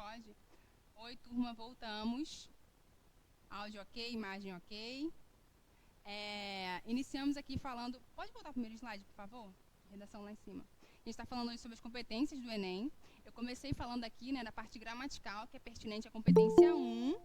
Pode? Oi, turma, voltamos. Áudio ok, imagem ok. Iniciamos aqui falando... Pode voltar o primeiro slide, por favor? Redação lá em cima. A gente está falando hoje sobre as competências do Enem. Eu comecei falando aqui, né, da parte gramatical, que é pertinente à competência 1.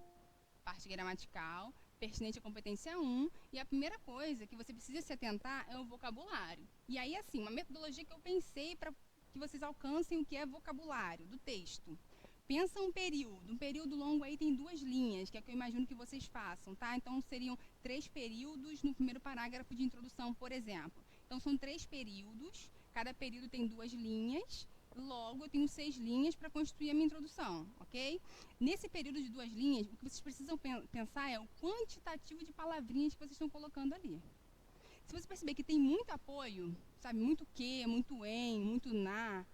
Parte gramatical, pertinente à competência 1. E a primeira coisa que você precisa se atentar é o vocabulário. E aí, assim, uma metodologia que eu pensei para que vocês alcancem o que é vocabulário do texto. Pensa um período longo aí tem 2 linhas, que é o que eu imagino que vocês façam, tá? Então, seriam 3 períodos no primeiro parágrafo de introdução, por exemplo. Então, são 3 períodos, cada período tem 2 linhas, logo eu tenho 6 linhas para construir a minha introdução, ok? Nesse período de 2 linhas, o que vocês precisam pensar é o quantitativo de palavrinhas que vocês estão colocando ali. Se você perceber que tem muito apoio, sabe, muito que, muito em, muito na...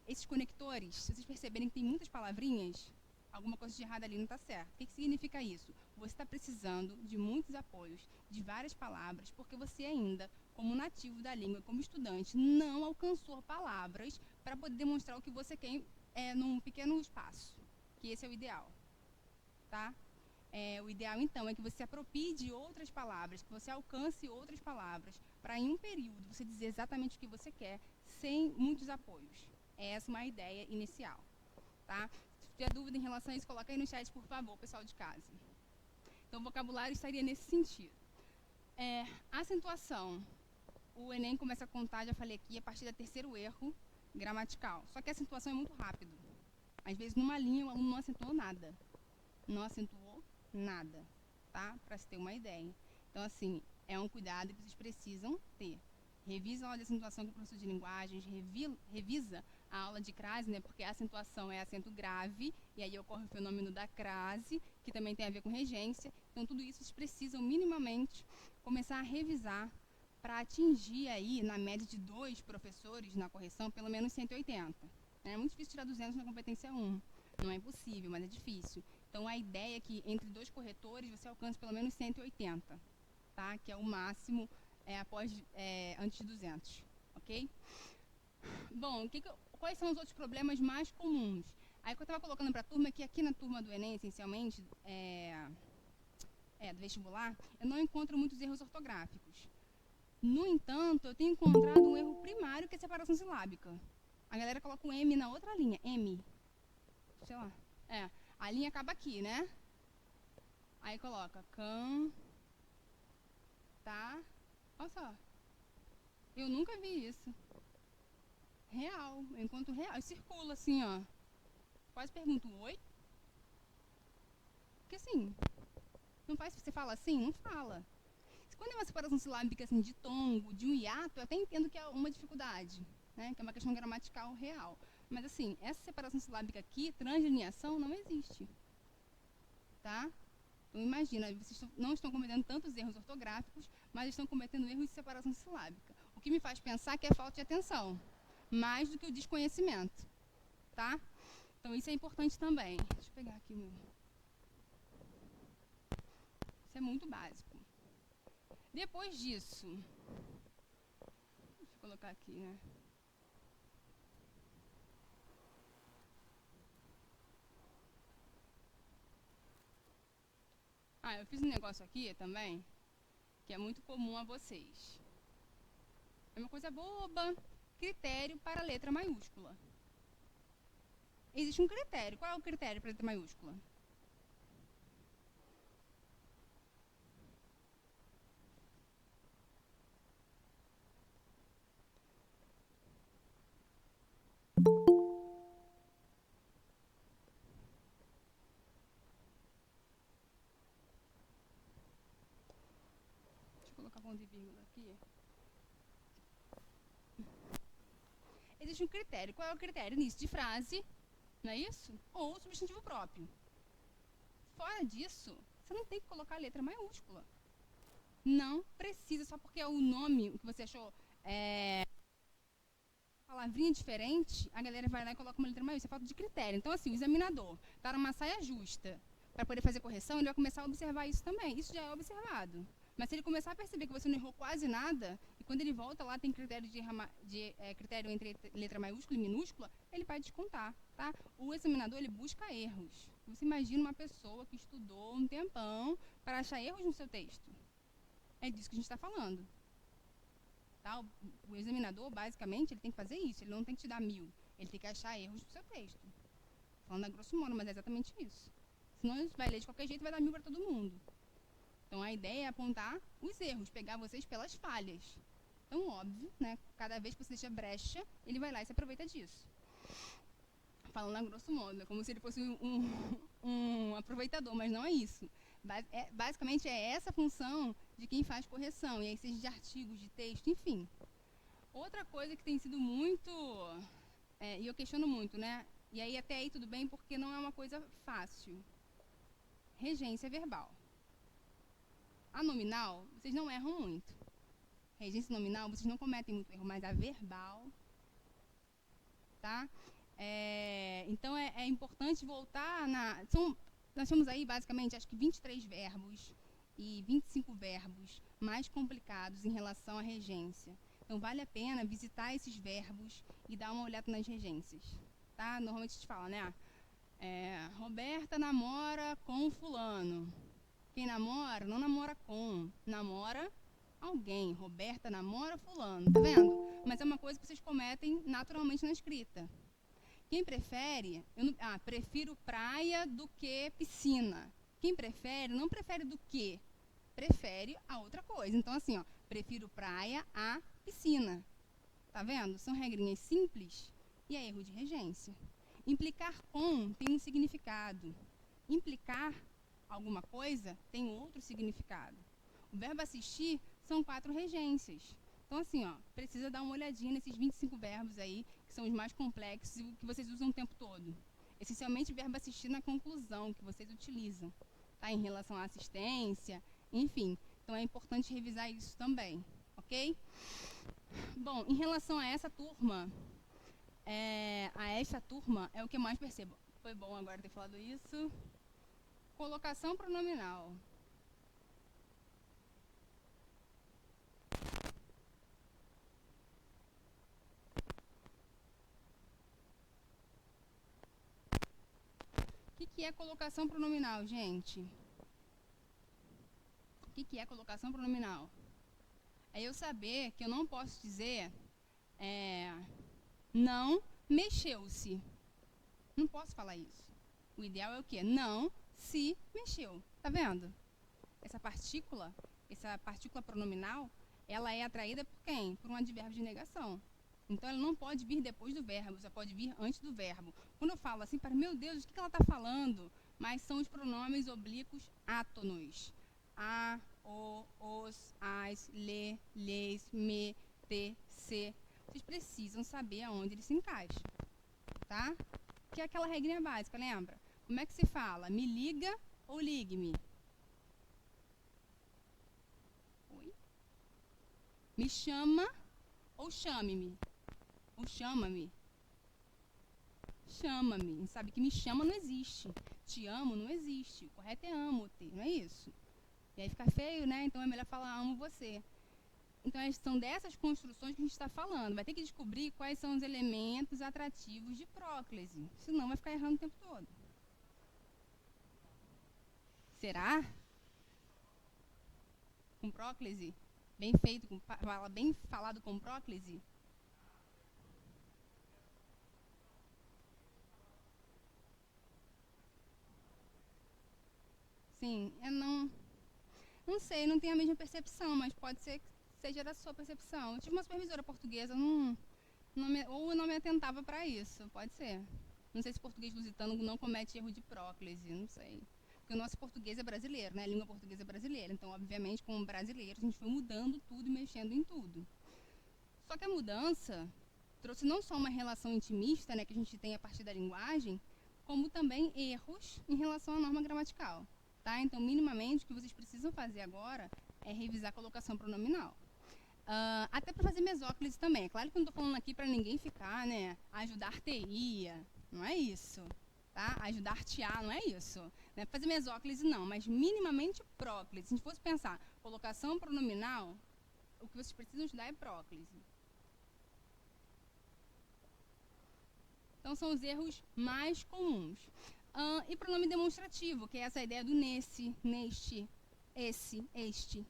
Esses conectores, se vocês perceberem que tem muitas palavrinhas, alguma coisa de errado ali não está certo. O que significa isso? Você está precisando de muitos apoios, de várias palavras, porque você ainda, como nativo da língua, como estudante, não alcançou palavras para poder demonstrar o que você quer num pequeno espaço, que esse é o ideal. Tá? O ideal, então, é que você se aproprie de outras palavras, que você alcance outras palavras, para em um período você dizer exatamente o que você quer, sem muitos apoios. Essa é uma ideia inicial, tá? Se tiver dúvida em relação a isso, coloca aí no chat, por favor, pessoal de casa. Então, o vocabulário estaria nesse sentido. Acentuação. O Enem começa a contar, já falei aqui, a partir do 3º erro gramatical. Só que a acentuação é muito rápido. Às vezes, numa linha, o aluno não acentuou nada. Não acentuou nada, tá? Para se ter uma ideia. Então, assim, é um cuidado que vocês precisam ter. Revisa a aula de acentuação com o professor de linguagens, revisa a aula de crase, né, porque a acentuação é acento grave, e aí ocorre o fenômeno da crase, que também tem a ver com regência. Então, tudo isso vocês precisam minimamente começar a revisar para atingir aí, na média de 2 professores na correção, pelo menos 180. É muito difícil tirar 200 na competência 1. Não é impossível, mas é difícil. Então, a ideia é que entre 2 corretores você alcance pelo menos 180, tá? Que é o máximo antes de 200, ok? Bom, quais são os outros problemas mais comuns? Aí, o que eu estava colocando para a turma é que aqui na turma do Enem, essencialmente, do vestibular, eu não encontro muitos erros ortográficos. No entanto, eu tenho encontrado um erro primário, que é a separação silábica. A galera coloca o M na outra linha, M. Sei lá. A linha acaba aqui, né? Aí coloca can, tá. Olha só. Eu nunca vi isso. Real. Eu encontro real. Circula assim, ó. Quase pergunto, oi? Porque assim, não faz... Você fala assim? Não fala. Quando é uma separação silábica assim, de tongo, de um hiato, eu até entendo que é uma dificuldade, né? Que é uma questão gramatical real. Mas assim, essa separação silábica aqui, translineação, não existe. Tá? Então, imagina, vocês não estão cometendo tantos erros ortográficos, mas estão cometendo erros de separação silábica. O que me faz pensar que é falta de atenção, mais do que o desconhecimento. Tá? Então, isso é importante também. Deixa eu pegar aqui o meu. Isso é muito básico. Depois disso, deixa eu colocar aqui, né? Eu fiz um negócio aqui também, que é muito comum a vocês. É uma coisa boba, critério para letra maiúscula. Existe um critério. Qual é o critério para letra maiúscula? Deixa eu colocar ponto e vírgula aqui. Existe um critério. Qual é o critério? Início de frase, não é isso? Ou substantivo próprio. Fora disso, você não tem que colocar a letra maiúscula. Não precisa, só porque é o nome que você achou palavrinha diferente, a galera vai lá e coloca uma letra maiúscula. Isso é falta de critério. Então, assim, o examinador está numa saia justa para poder fazer correção, ele vai começar a observar isso também. Isso já é observado. Mas se ele começar a perceber que você não errou quase nada, e quando ele volta lá, tem critério critério entre letra maiúscula e minúscula, ele vai descontar, tá? O examinador, ele busca erros. Você imagina uma pessoa que estudou um tempão para achar erros no seu texto. É disso que a gente está falando. Tá? O examinador, basicamente, ele tem que fazer isso. Ele não tem que te dar 1000. Ele tem que achar erros no seu texto. Falando a grosso modo, mas é exatamente isso. Senão ele vai ler de qualquer jeito e vai dar 1000 para todo mundo. Então, a ideia é apontar os erros, pegar vocês pelas falhas. Então, óbvio, né? Cada vez que você deixa brecha, ele vai lá e se aproveita disso. Falando a grosso modo, é como se ele fosse um aproveitador, mas não é isso. Basicamente, é essa a função de quem faz correção, e aí seja de artigos, de texto, enfim. Outra coisa que tem sido muito, e eu questiono muito, né? E aí até aí tudo bem, porque não é uma coisa fácil. Regência verbal. A nominal, vocês não erram muito. Regência nominal, vocês não cometem muito erro, mas a verbal, tá? Então, é importante voltar nós temos aí, basicamente, acho que 23 verbos e 25 verbos mais complicados em relação à regência. Então, vale a pena visitar esses verbos e dar uma olhada nas regências, tá? Normalmente a gente fala, né? Roberta namora com fulano. Quem namora, não namora com, namora alguém. Roberta namora fulano, tá vendo? Mas é uma coisa que vocês cometem naturalmente na escrita. Quem prefere, prefiro praia do que piscina. Quem prefere, não prefere do que, prefere a outra coisa. Então, assim, ó, prefiro praia a piscina. Tá vendo? São regrinhas simples e é erro de regência. Implicar com tem um significado. Implicar alguma coisa tem outro significado. O verbo assistir são 4 regências. Então, assim, ó, precisa dar uma olhadinha nesses 25 verbos aí, que são os mais complexos e que vocês usam o tempo todo. Essencialmente, o verbo assistir na conclusão, que vocês utilizam, tá? Em relação à assistência, enfim. Então, é importante revisar isso também, ok? Bom, em relação a essa turma, é o que eu mais percebo. Foi bom agora ter falado isso. Colocação pronominal. O que é colocação pronominal, gente? O que é colocação pronominal? É eu saber que eu não posso dizer não mexeu-se. Não posso falar isso. O ideal é o quê? Não se mexeu. Tá vendo? Essa partícula pronominal, ela é atraída por quem? Por um advérbio de negação. Então, ela não pode vir depois do verbo, só pode vir antes do verbo. Quando eu falo assim, meu Deus, o que ela está falando? Mas são os pronomes oblíquos átonos. A, o, os, as, le, les, me, te, se. Vocês precisam saber aonde ele se encaixa. Tá? Que é aquela regrinha básica, lembra? Como é que se fala? Me liga ou ligue-me? Oi? Me chama ou chame-me? Ou chama-me? Chama-me. A gente sabe que me chama não existe. Te amo não existe. O correto é amo-te, não é isso? E aí fica feio, né? Então é melhor falar amo você. Então são dessas construções que a gente está falando. Vai ter que descobrir quais são os elementos atrativos de próclise. Senão vai ficar errando o tempo todo. Será? Com próclise? Bem feito, bem falado com próclise? Sim, eu não sei, não tenho a mesma percepção, mas pode ser que seja da sua percepção. Eu tive uma supervisora portuguesa, ou eu não me atentava para isso, pode ser. Não sei se português lusitano não comete erro de próclise, não sei. Porque o nosso português é brasileiro, né? A língua portuguesa é brasileira. Então, obviamente, como brasileiros, a gente foi mudando tudo e mexendo em tudo. Só que a mudança trouxe não só uma relação intimista, né, que a gente tem a partir da linguagem, como também erros em relação à norma gramatical. Tá? Então, minimamente, o que vocês precisam fazer agora é revisar a colocação pronominal. Até para fazer mesóclise também. É claro que eu não estou falando aqui para ninguém ficar, né, ajudar-te-ia, não é isso. Tá? Ajudar-te-á, não é isso. Não é fazer mesóclise, não, mas minimamente próclise. Se a gente fosse pensar colocação pronominal, o que vocês precisam estudar é próclise. Então, são os erros mais comuns. E pronome demonstrativo, que é essa ideia do nesse, neste, esse, este,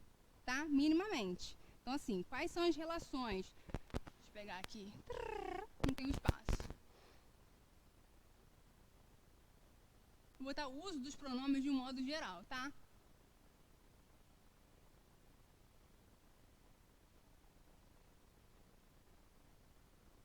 tá? Minimamente. Então, assim, quais são as relações? Deixa eu pegar aqui. Não tem espaço. Vou botar o uso dos pronomes de um modo geral, tá?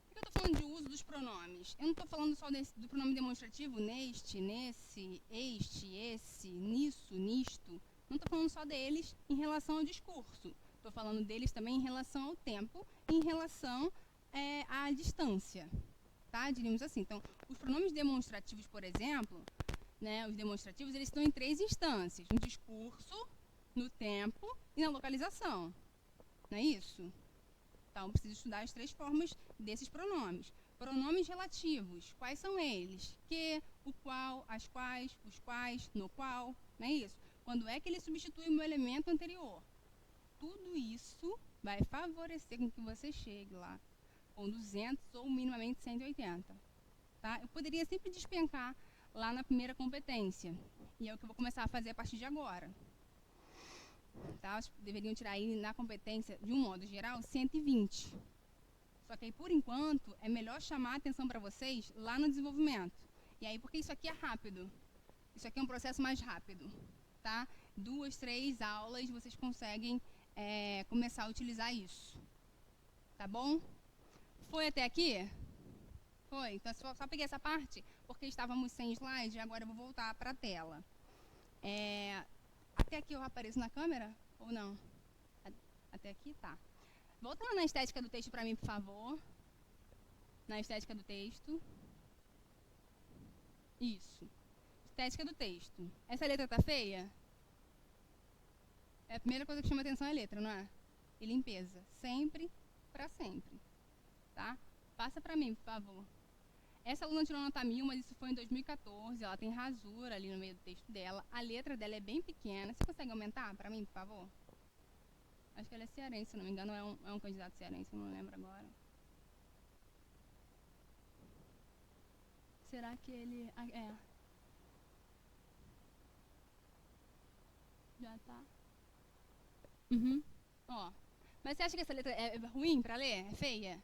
Por que eu estou falando de uso dos pronomes? Eu não estou falando só do pronome demonstrativo, neste, nesse, este, esse, nisso, nisto. Não estou falando só deles em relação ao discurso. Estou falando deles também em relação ao tempo e em relação à distância. Tá? Diríamos assim. Então, os pronomes demonstrativos, por exemplo, né, os demonstrativos, eles estão em 3 instâncias. No discurso, no tempo e na localização. Não é isso? Então, eu preciso estudar as 3 formas desses pronomes. Pronomes relativos, quais são eles? Que, o qual, as quais, os quais, no qual, não é isso? Quando é que ele substitui o meu elemento anterior? Tudo isso vai favorecer com que você chegue lá com 200 ou minimamente 180. Tá? Eu poderia sempre despencar lá na primeira competência. E é o que eu vou começar a fazer a partir de agora. Tá? Vocês deveriam tirar aí na competência, de um modo geral, 120. Só que aí, por enquanto, é melhor chamar a atenção para vocês lá no desenvolvimento. E aí, porque isso aqui é rápido. Isso aqui é um processo mais rápido. Tá? 2, 3 aulas vocês conseguem começar a utilizar isso. Tá bom? Foi até aqui? Foi? Então, só peguei essa parte porque estávamos sem slide e agora eu vou voltar para a tela. Até aqui eu apareço na câmera? Ou não? Até aqui? Tá. Volta lá na estética do texto para mim, por favor. Na estética do texto. Isso. Estética do texto. Essa letra tá feia? É a primeira coisa que chama atenção é a letra, não é? E limpeza. Sempre, para sempre. Tá? Passa para mim, por favor. Essa aluna tirou nota 1000, mas isso foi em 2014. Ela tem rasura ali no meio do texto dela. A letra dela é bem pequena. Você consegue aumentar para mim, por favor? Acho que ela é cearense, se não me engano. É um candidato cearense, eu não lembro agora. Será que ele... Já tá. Uhum. Ó. Mas você acha que essa letra é ruim para ler? É feia?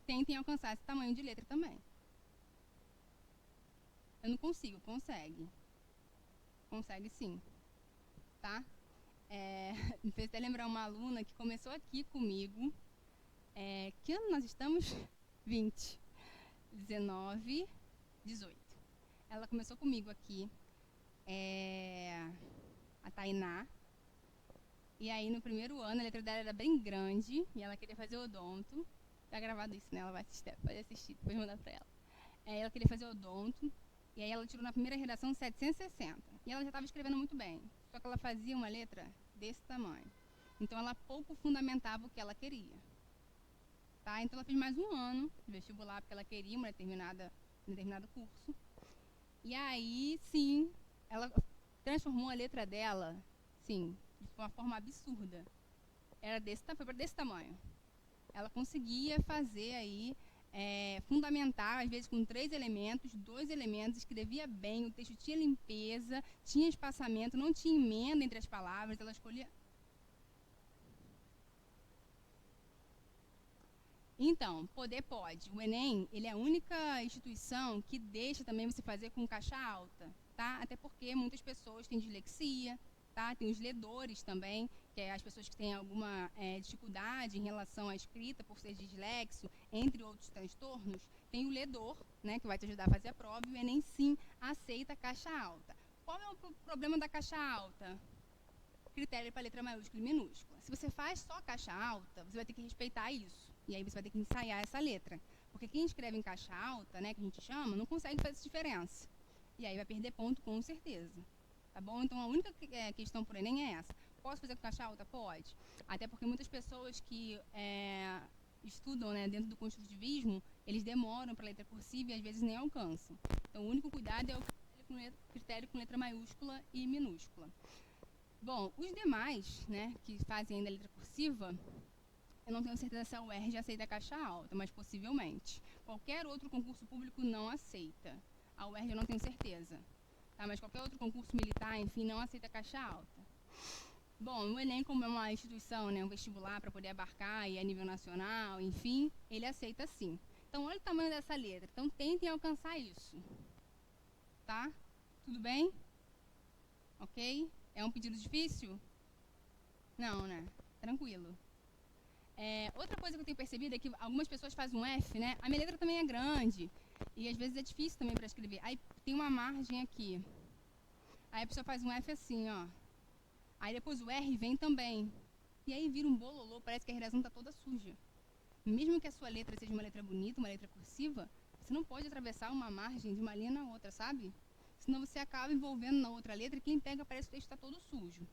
Tentem alcançar esse tamanho de letra também. Eu não consigo, consegue. Consegue sim. Tá? Me fez até lembrar uma aluna que começou aqui comigo. Que ano nós estamos? 20. 19, 18. Ela começou comigo aqui. A Tainá. E aí, no primeiro ano, a letra dela era bem grande. E ela queria fazer odonto. Tá gravado isso, né? Ela vai assistir, pode assistir, depois mandar pra ela. Ela queria fazer odonto. E aí, ela tirou na primeira redação 760. E ela já estava escrevendo muito bem. Só que ela fazia uma letra desse tamanho. Então, ela pouco fundamentava o que ela queria. Tá? Então, ela fez mais um ano de vestibular, porque ela queria um determinado curso. E aí, sim, ela transformou a letra dela, sim, de uma forma absurda. Foi para desse tamanho. Ela conseguia fazer aí, fundamentar, às vezes com 3 elementos, 2 elementos, escrevia bem, o texto tinha limpeza, tinha espaçamento, não tinha emenda entre as palavras, ela escolhia... Então, poder pode. O Enem, ele é a única instituição que deixa também você fazer com caixa alta, tá? Até porque muitas pessoas têm dislexia, tá? Tem os ledores também, que é as pessoas que têm alguma dificuldade em relação à escrita por ser dislexo, entre outros transtornos. Tem o ledor, né, que vai te ajudar a fazer a prova, e o Enem sim aceita caixa alta. Qual é o problema da caixa alta? Critério para letra maiúscula e minúscula. Se você faz só caixa alta, você vai ter que respeitar isso. E aí você vai ter que ensaiar essa letra. Porque quem escreve em caixa alta, né, que a gente chama, não consegue fazer essa diferença. E aí vai perder ponto com certeza. Tá bom? Então a única questão por Enem é essa. Posso fazer com caixa alta? Pode. Até porque muitas pessoas que estudam, né, dentro do construtivismo, eles demoram para a letra cursiva e às vezes nem alcançam. Então o único cuidado é o critério com letra maiúscula e minúscula. Bom, os demais, né, que fazem ainda a letra cursiva, eu não tenho certeza se a UERJ aceita caixa alta, mas possivelmente. Qualquer outro concurso público não aceita. A UERJ eu não tenho certeza. Tá? Mas qualquer outro concurso militar, enfim, não aceita caixa alta. Bom, o Enem, como é uma instituição, né, um vestibular para poder abarcar e a nível nacional, enfim, ele aceita sim. Então, olha o tamanho dessa letra. Então, tentem alcançar isso. Tá? Tudo bem? Ok? É um pedido difícil? Não, né? Tranquilo. Outra coisa que eu tenho percebido é que algumas pessoas fazem um F, né? A minha letra também é grande. E às vezes é difícil também para escrever. Aí tem uma margem aqui. Aí a pessoa faz um F assim, ó. Aí depois o R vem também. E aí vira um bololô, parece que a redação está toda suja. Mesmo que a sua letra seja uma letra bonita, uma letra cursiva, você não pode atravessar uma margem de uma linha na outra, sabe? Senão você acaba envolvendo na outra letra e quem pega parece que o texto está todo sujo.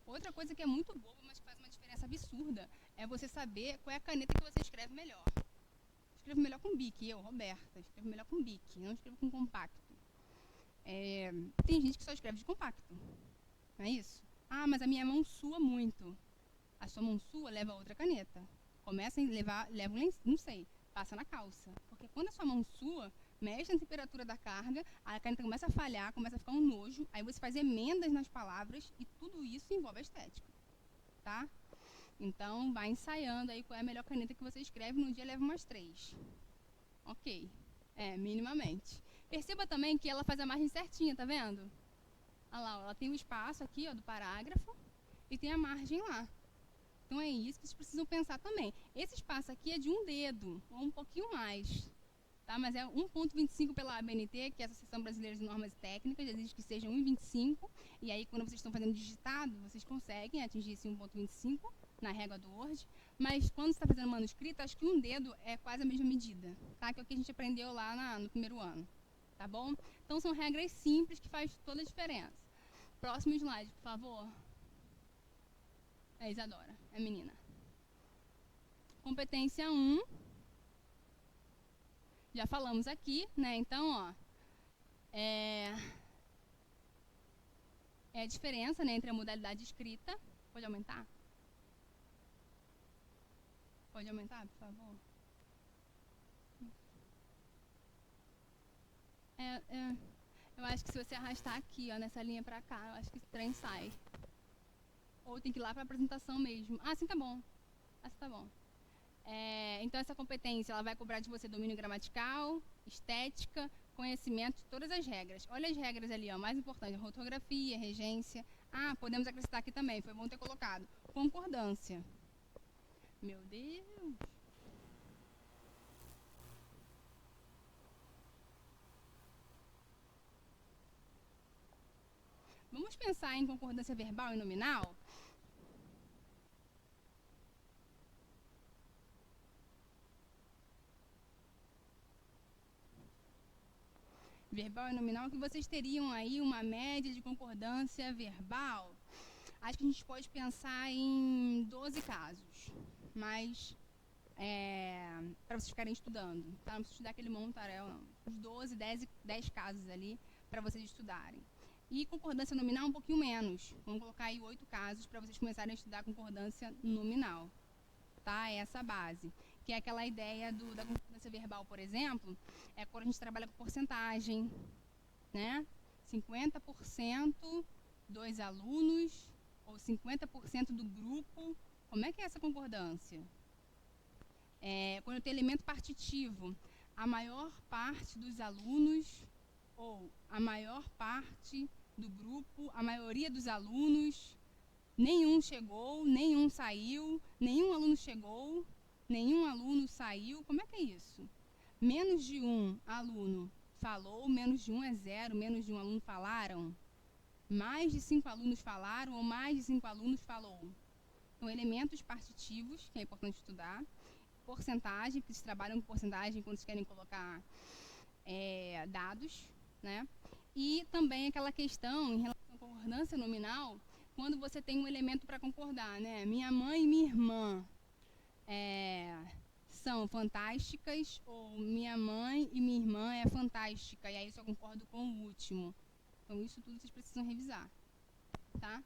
Outra coisa que é muito boba, mas que faz uma diferença absurda, é você saber qual é a caneta que você escreve melhor. Escrevo melhor com Bic, eu, Roberta, escrevo melhor com Bic, não escrevo com compacto. Tem gente que só escreve de compacto, não é isso? Ah, mas a minha mão sua muito. A sua mão sua leva outra caneta. Começa a leva um lenço, não sei, passa na calça. Porque quando a sua mão sua, mexe na temperatura da carga, a caneta começa a falhar, começa a ficar um nojo, aí você faz emendas nas palavras e tudo isso envolve a estética, tá? Então, vai ensaiando aí qual é a melhor caneta que você escreve, no dia leva umas 3. Ok. Minimamente. Perceba também que ela faz a margem certinha, tá vendo? Olha lá, ela tem o espaço aqui, ó, do parágrafo e tem a margem lá. Então, é isso que vocês precisam pensar também. Esse espaço aqui é de um dedo, ou um pouquinho mais. Tá? Mas é 1,25 pela ABNT, que é a Associação Brasileira de Normas Técnicas, exige que seja 1,25. E aí, quando vocês estão fazendo digitado, vocês conseguem atingir esse 1,25 na régua do Word. Mas quando você está fazendo manuscrito, acho que um dedo é quase a mesma medida. Tá? Que é o que a gente aprendeu lá no primeiro ano. Tá bom? Então, são regras simples que faz toda a diferença. Próximo slide, por favor. É Isadora, é menina. Competência 1. Já falamos aqui, né? Então, ó, é a diferença, né, entre a modalidade escrita. Pode aumentar? Pode aumentar, por favor? Eu acho que se você arrastar aqui, ó, nessa linha pra cá, eu acho que esse trem sai. Ou tem que ir lá pra apresentação mesmo. Ah, assim tá bom. Assim tá bom. Então, essa competência, ela vai cobrar de você domínio gramatical, estética, conhecimento de todas as regras. Olha as regras ali, ó, mais importante, ortografia, regência. Ah, podemos acrescentar aqui também, foi bom ter colocado. Concordância. Meu Deus. Vamos pensar em concordância verbal e nominal? Verbal e nominal, que vocês teriam aí uma média de concordância verbal. Acho que a gente pode pensar em 12 casos, mas para vocês ficarem estudando, tá? Não precisa estudar aquele montaréu, não. Uns 12, 10 casos ali para vocês estudarem. E concordância nominal um pouquinho menos. Vamos colocar aí 8 casos para vocês começarem a estudar concordância nominal. Tá? É essa base. Que é aquela ideia da concordância verbal, por exemplo, é quando a gente trabalha com porcentagem, né? 50% dos alunos ou 50% do grupo. Como é que é essa concordância? Quando tem elemento partitivo, a maior parte dos alunos ou a maior parte do grupo, a maioria dos alunos, nenhum chegou, nenhum saiu, nenhum aluno chegou, nenhum aluno saiu. Como é que é isso? Menos de um aluno falou, menos de um é 0, menos de um aluno falaram. Mais de 5 alunos falaram ou mais de 5 alunos falou. Então, elementos partitivos, que é importante estudar. Porcentagem, porque eles trabalham com porcentagem quando eles querem colocar dados, né? E também aquela questão em relação à concordância nominal, quando você tem um elemento para concordar, né? Minha mãe e minha irmã são fantásticas, ou minha mãe e minha irmã é fantástica, e aí eu só concordo com o último. Então, isso tudo vocês precisam revisar, tá?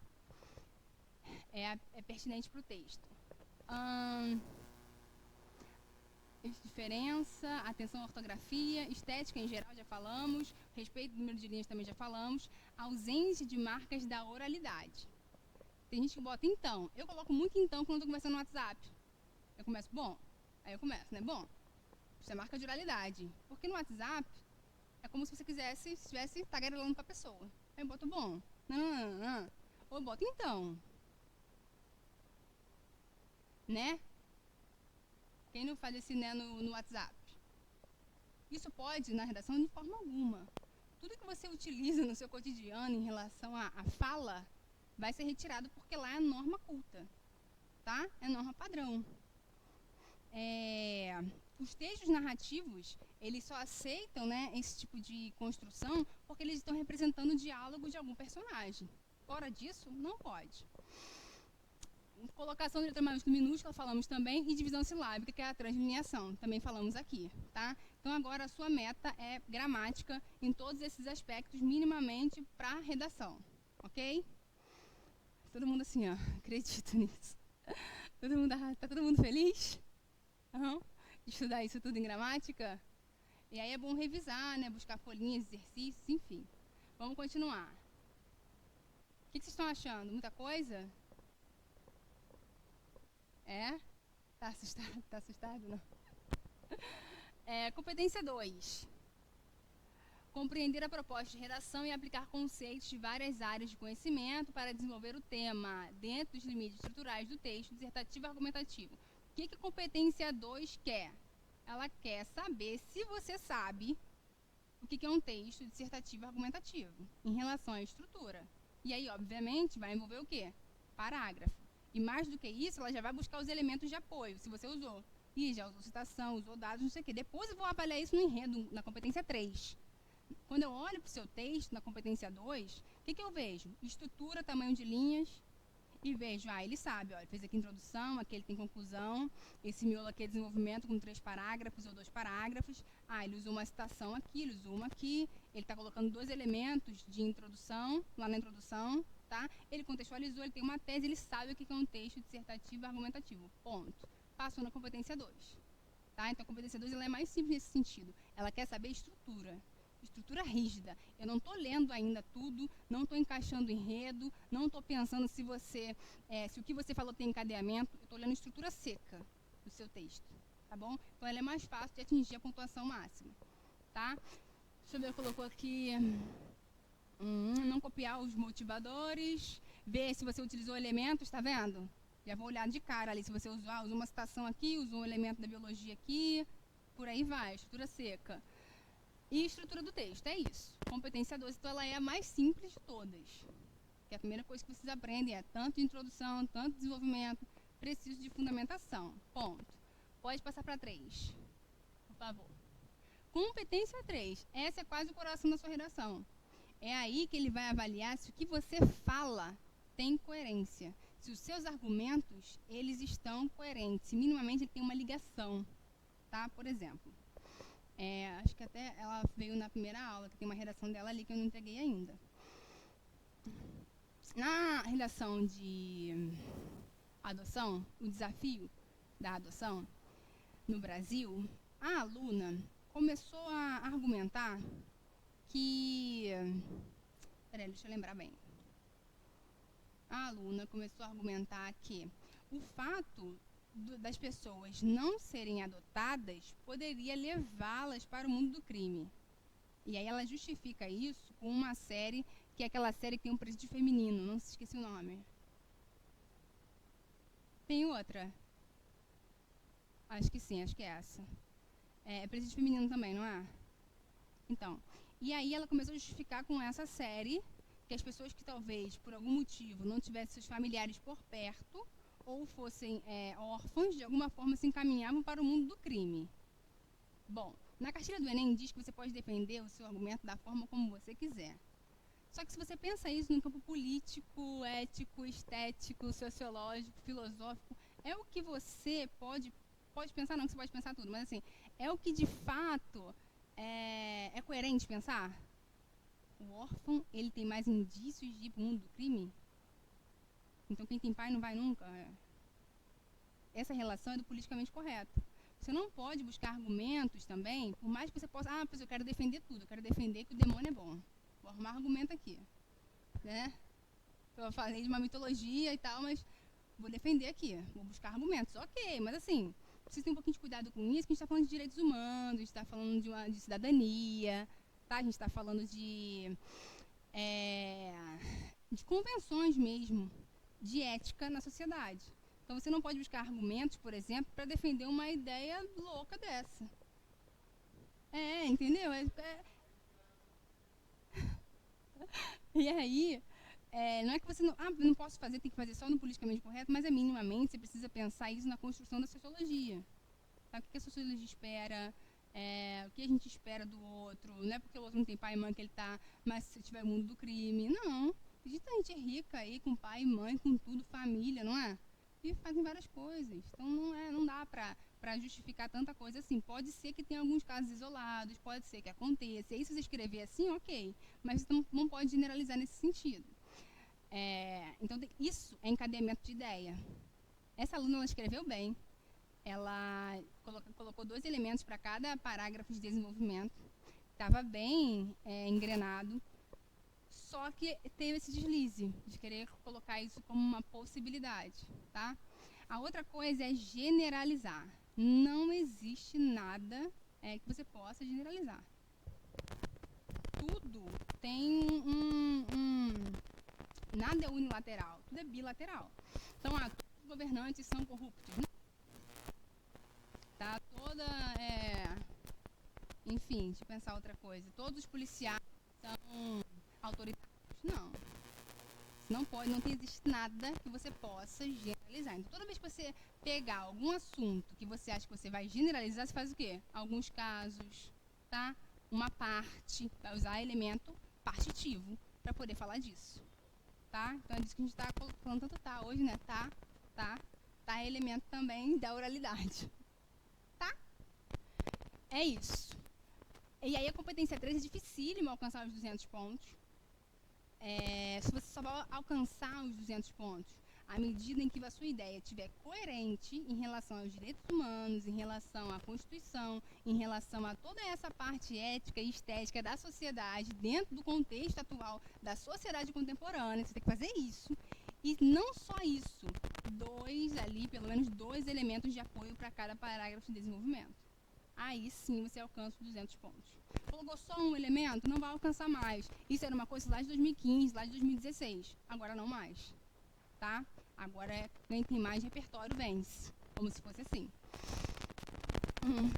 é pertinente para o texto. Diferença, atenção à ortografia, estética em geral já falamos, respeito ao número de linhas também já falamos, ausência de marcas da oralidade. Tem gente que bota então. Eu coloco muito então quando eu estou conversando no WhatsApp. Eu começo, bom, aí eu começo, né? Bom, isso é marca de oralidade. Porque no WhatsApp é como se você estivesse tagarelando com a pessoa. Aí eu boto bom, não. Ou eu boto então. Né? Quem não faz esse né no WhatsApp? Isso pode, na redação, de forma alguma. Tudo que você utiliza no seu cotidiano em relação à fala vai ser retirado porque lá é norma culta, tá? É norma padrão. Os textos narrativos, eles só aceitam, né, esse tipo de construção porque eles estão representando o diálogo de algum personagem. Fora disso, não pode. Colocação de letra maiúscula e minúscula, falamos também, e divisão silábica, que é a translineação, também falamos aqui, tá? Então, agora, a sua meta é gramática em todos esses aspectos, minimamente para redação, ok? Todo mundo assim, ó, acredito nisso. Tá todo mundo feliz? De estudar isso tudo em gramática? E aí é bom revisar, né? Buscar folhinhas, exercícios, enfim. Vamos continuar. O que vocês estão achando? Muita coisa? Tá assustado? Tá assustado, não? Competência 2. Compreender a proposta de redação e aplicar conceitos de várias áreas de conhecimento para desenvolver o tema dentro dos limites estruturais do texto dissertativo e argumentativo. O que a competência 2 quer? Ela quer saber se você sabe o que é um texto dissertativo e argumentativo em relação à estrutura. E aí, obviamente, vai envolver o quê? Parágrafo. E mais do que isso, ela já vai buscar os elementos de apoio, se você usou. E já usou citação, usou dados, não sei o quê. Depois eu vou avaliar isso no enredo, na competência 3. Quando eu olho para o seu texto, na competência 2, o que eu vejo? Estrutura, tamanho de linhas, e vejo, ele sabe, ele fez aqui introdução, aqui ele tem conclusão, esse miolo aqui é desenvolvimento com 3 parágrafos ou 2 parágrafos, ele usou uma citação aqui, ele usou uma aqui, ele está colocando 2 elementos de introdução, lá na introdução, tá? Ele contextualizou, ele tem uma tese, ele sabe o que é um texto dissertativo e argumentativo, ponto. Passou na competência 2, tá? Então, a competência 2 ela é mais simples nesse sentido, ela quer saber estrutura rígida. Eu não estou lendo ainda tudo, não estou encaixando enredo, não estou pensando se o que você falou tem encadeamento, eu estou lendo estrutura seca do seu texto, tá bom? Então, ela é mais fácil de atingir a pontuação máxima, tá? Deixa eu ver, colocou aqui, não copiar os motivadores, ver se você utilizou elementos, tá vendo? Já vou olhar de cara ali, se você usou uma citação aqui, usou um elemento da biologia aqui, por aí vai, estrutura seca. E estrutura do texto, é isso. Competência 12, então ela é a mais simples de todas. Que a primeira coisa que vocês aprendem é tanto de introdução, tanto de desenvolvimento, preciso de fundamentação. Ponto. Pode passar para 3, por favor. Competência 3, essa é quase o coração da sua redação. É aí que ele vai avaliar se o que você fala tem coerência. Se os seus argumentos, eles estão coerentes. Se minimamente ele tem uma ligação, tá? Por exemplo. Acho que até ela veio na primeira aula, que tem uma redação dela ali que eu não entreguei ainda. Na redação de adoção, o desafio da adoção no Brasil, a aluna começou a argumentar que... Peraí, deixa eu lembrar bem. A aluna começou a argumentar que o fato das pessoas não serem adotadas poderia levá-las para o mundo do crime. E aí ela justifica isso com uma série, que é aquela série que tem um presídio feminino, não se esqueci o nome. Tem outra? Acho que sim, acho que é essa. É presídio feminino também, não é? Então, e aí ela começou a justificar com essa série que as pessoas que talvez, por algum motivo, não tivessem seus familiares por perto, ou fossem órfãos, de alguma forma se encaminhavam para o mundo do crime. Bom, na cartilha do Enem diz que você pode defender o seu argumento da forma como você quiser. Só que se você pensa isso no campo político, ético, estético, sociológico, filosófico, é o que você pode pensar, não que você pode pensar tudo, mas assim, é o que de fato é coerente pensar? O órfão, ele tem mais indícios de ir para o mundo do crime? Então, quem tem pai não vai nunca. Essa relação é do politicamente correto. Você não pode buscar argumentos também, por mais que você possa... Ah, pois eu quero defender tudo. Eu quero defender que o demônio é bom. Vou arrumar argumento aqui. Né? Eu falei de uma mitologia e tal, mas vou defender aqui. Vou buscar argumentos. Ok, mas assim, precisa ter um pouquinho de cuidado com isso, que a gente está falando de direitos humanos, a gente está falando de cidadania, tá? A gente está falando de convenções mesmo, de ética na sociedade. Então, você não pode buscar argumentos, por exemplo, para defender uma ideia louca dessa. Entendeu? E aí, não é que você não posso fazer, tem que fazer só no politicamente correto, mas minimamente você precisa pensar isso na construção da sociologia. Tá? O que a sociologia espera, o que a gente espera do outro. Não é porque o outro não tem pai e mãe que ele está, mas se tiver o mundo do crime. Não. Existe gente rica aí, com pai e mãe, com tudo, família, não é? E fazem várias coisas. Então, não dá para justificar tanta coisa assim. Pode ser que tenha alguns casos isolados, pode ser que aconteça. E aí, se você escrever assim, ok. Mas você não pode generalizar nesse sentido. Então, isso é encadeamento de ideia. Essa aluna, ela escreveu bem. Ela colocou 2 elementos para cada parágrafo de desenvolvimento. Estava bem engrenado. Só que teve esse deslize de querer colocar isso como uma possibilidade, tá? A outra coisa é generalizar. Não existe nada que você possa generalizar. Tudo tem nada é unilateral, tudo é bilateral. Então, todos os governantes são corruptos. Tá? Enfim, deixa eu pensar outra coisa. Todos os policiais são autoritários. Não pode, não existe nada que você possa generalizar. Então, toda vez que você pegar algum assunto que você acha que você vai generalizar, você faz o quê? Alguns casos, tá? Uma parte, vai usar elemento partitivo para poder falar disso, tá? Então, é disso que a gente está falando tanto tá hoje, né? Tá é elemento também da oralidade, tá? É isso. E aí, a competência 3 é dificílimo alcançar os 200 pontos. Se você só vai alcançar os 200 pontos à medida em que a sua ideia estiver coerente em relação aos direitos humanos, em relação à Constituição, em relação a toda essa parte ética e estética da sociedade, dentro do contexto atual da sociedade contemporânea, você tem que fazer isso. E não só isso, pelo menos 2 elementos de apoio para cada parágrafo de desenvolvimento. Aí sim você alcança os 200 pontos. Colocou só um elemento, não vai alcançar mais. Isso era uma coisa lá de 2015, lá de 2016. Agora não mais. Tá? Agora quem tem mais repertório vence. Como se fosse assim.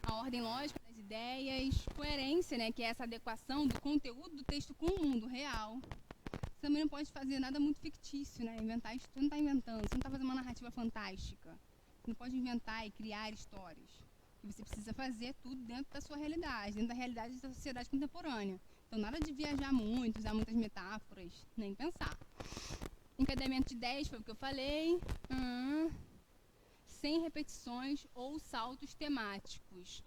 A ordem lógica das ideias, coerência, né, que é essa adequação do conteúdo do texto com o mundo real. Você também não pode fazer nada muito fictício, né? Inventar, você não está inventando, você não está fazendo uma narrativa fantástica. Você não pode inventar e criar histórias. E você precisa fazer tudo dentro da sua realidade, dentro da realidade da sociedade contemporânea. Então, nada de viajar muito, usar muitas metáforas, nem pensar. Encadeamento de ideias, foi o que eu falei. Sem repetições ou saltos temáticos.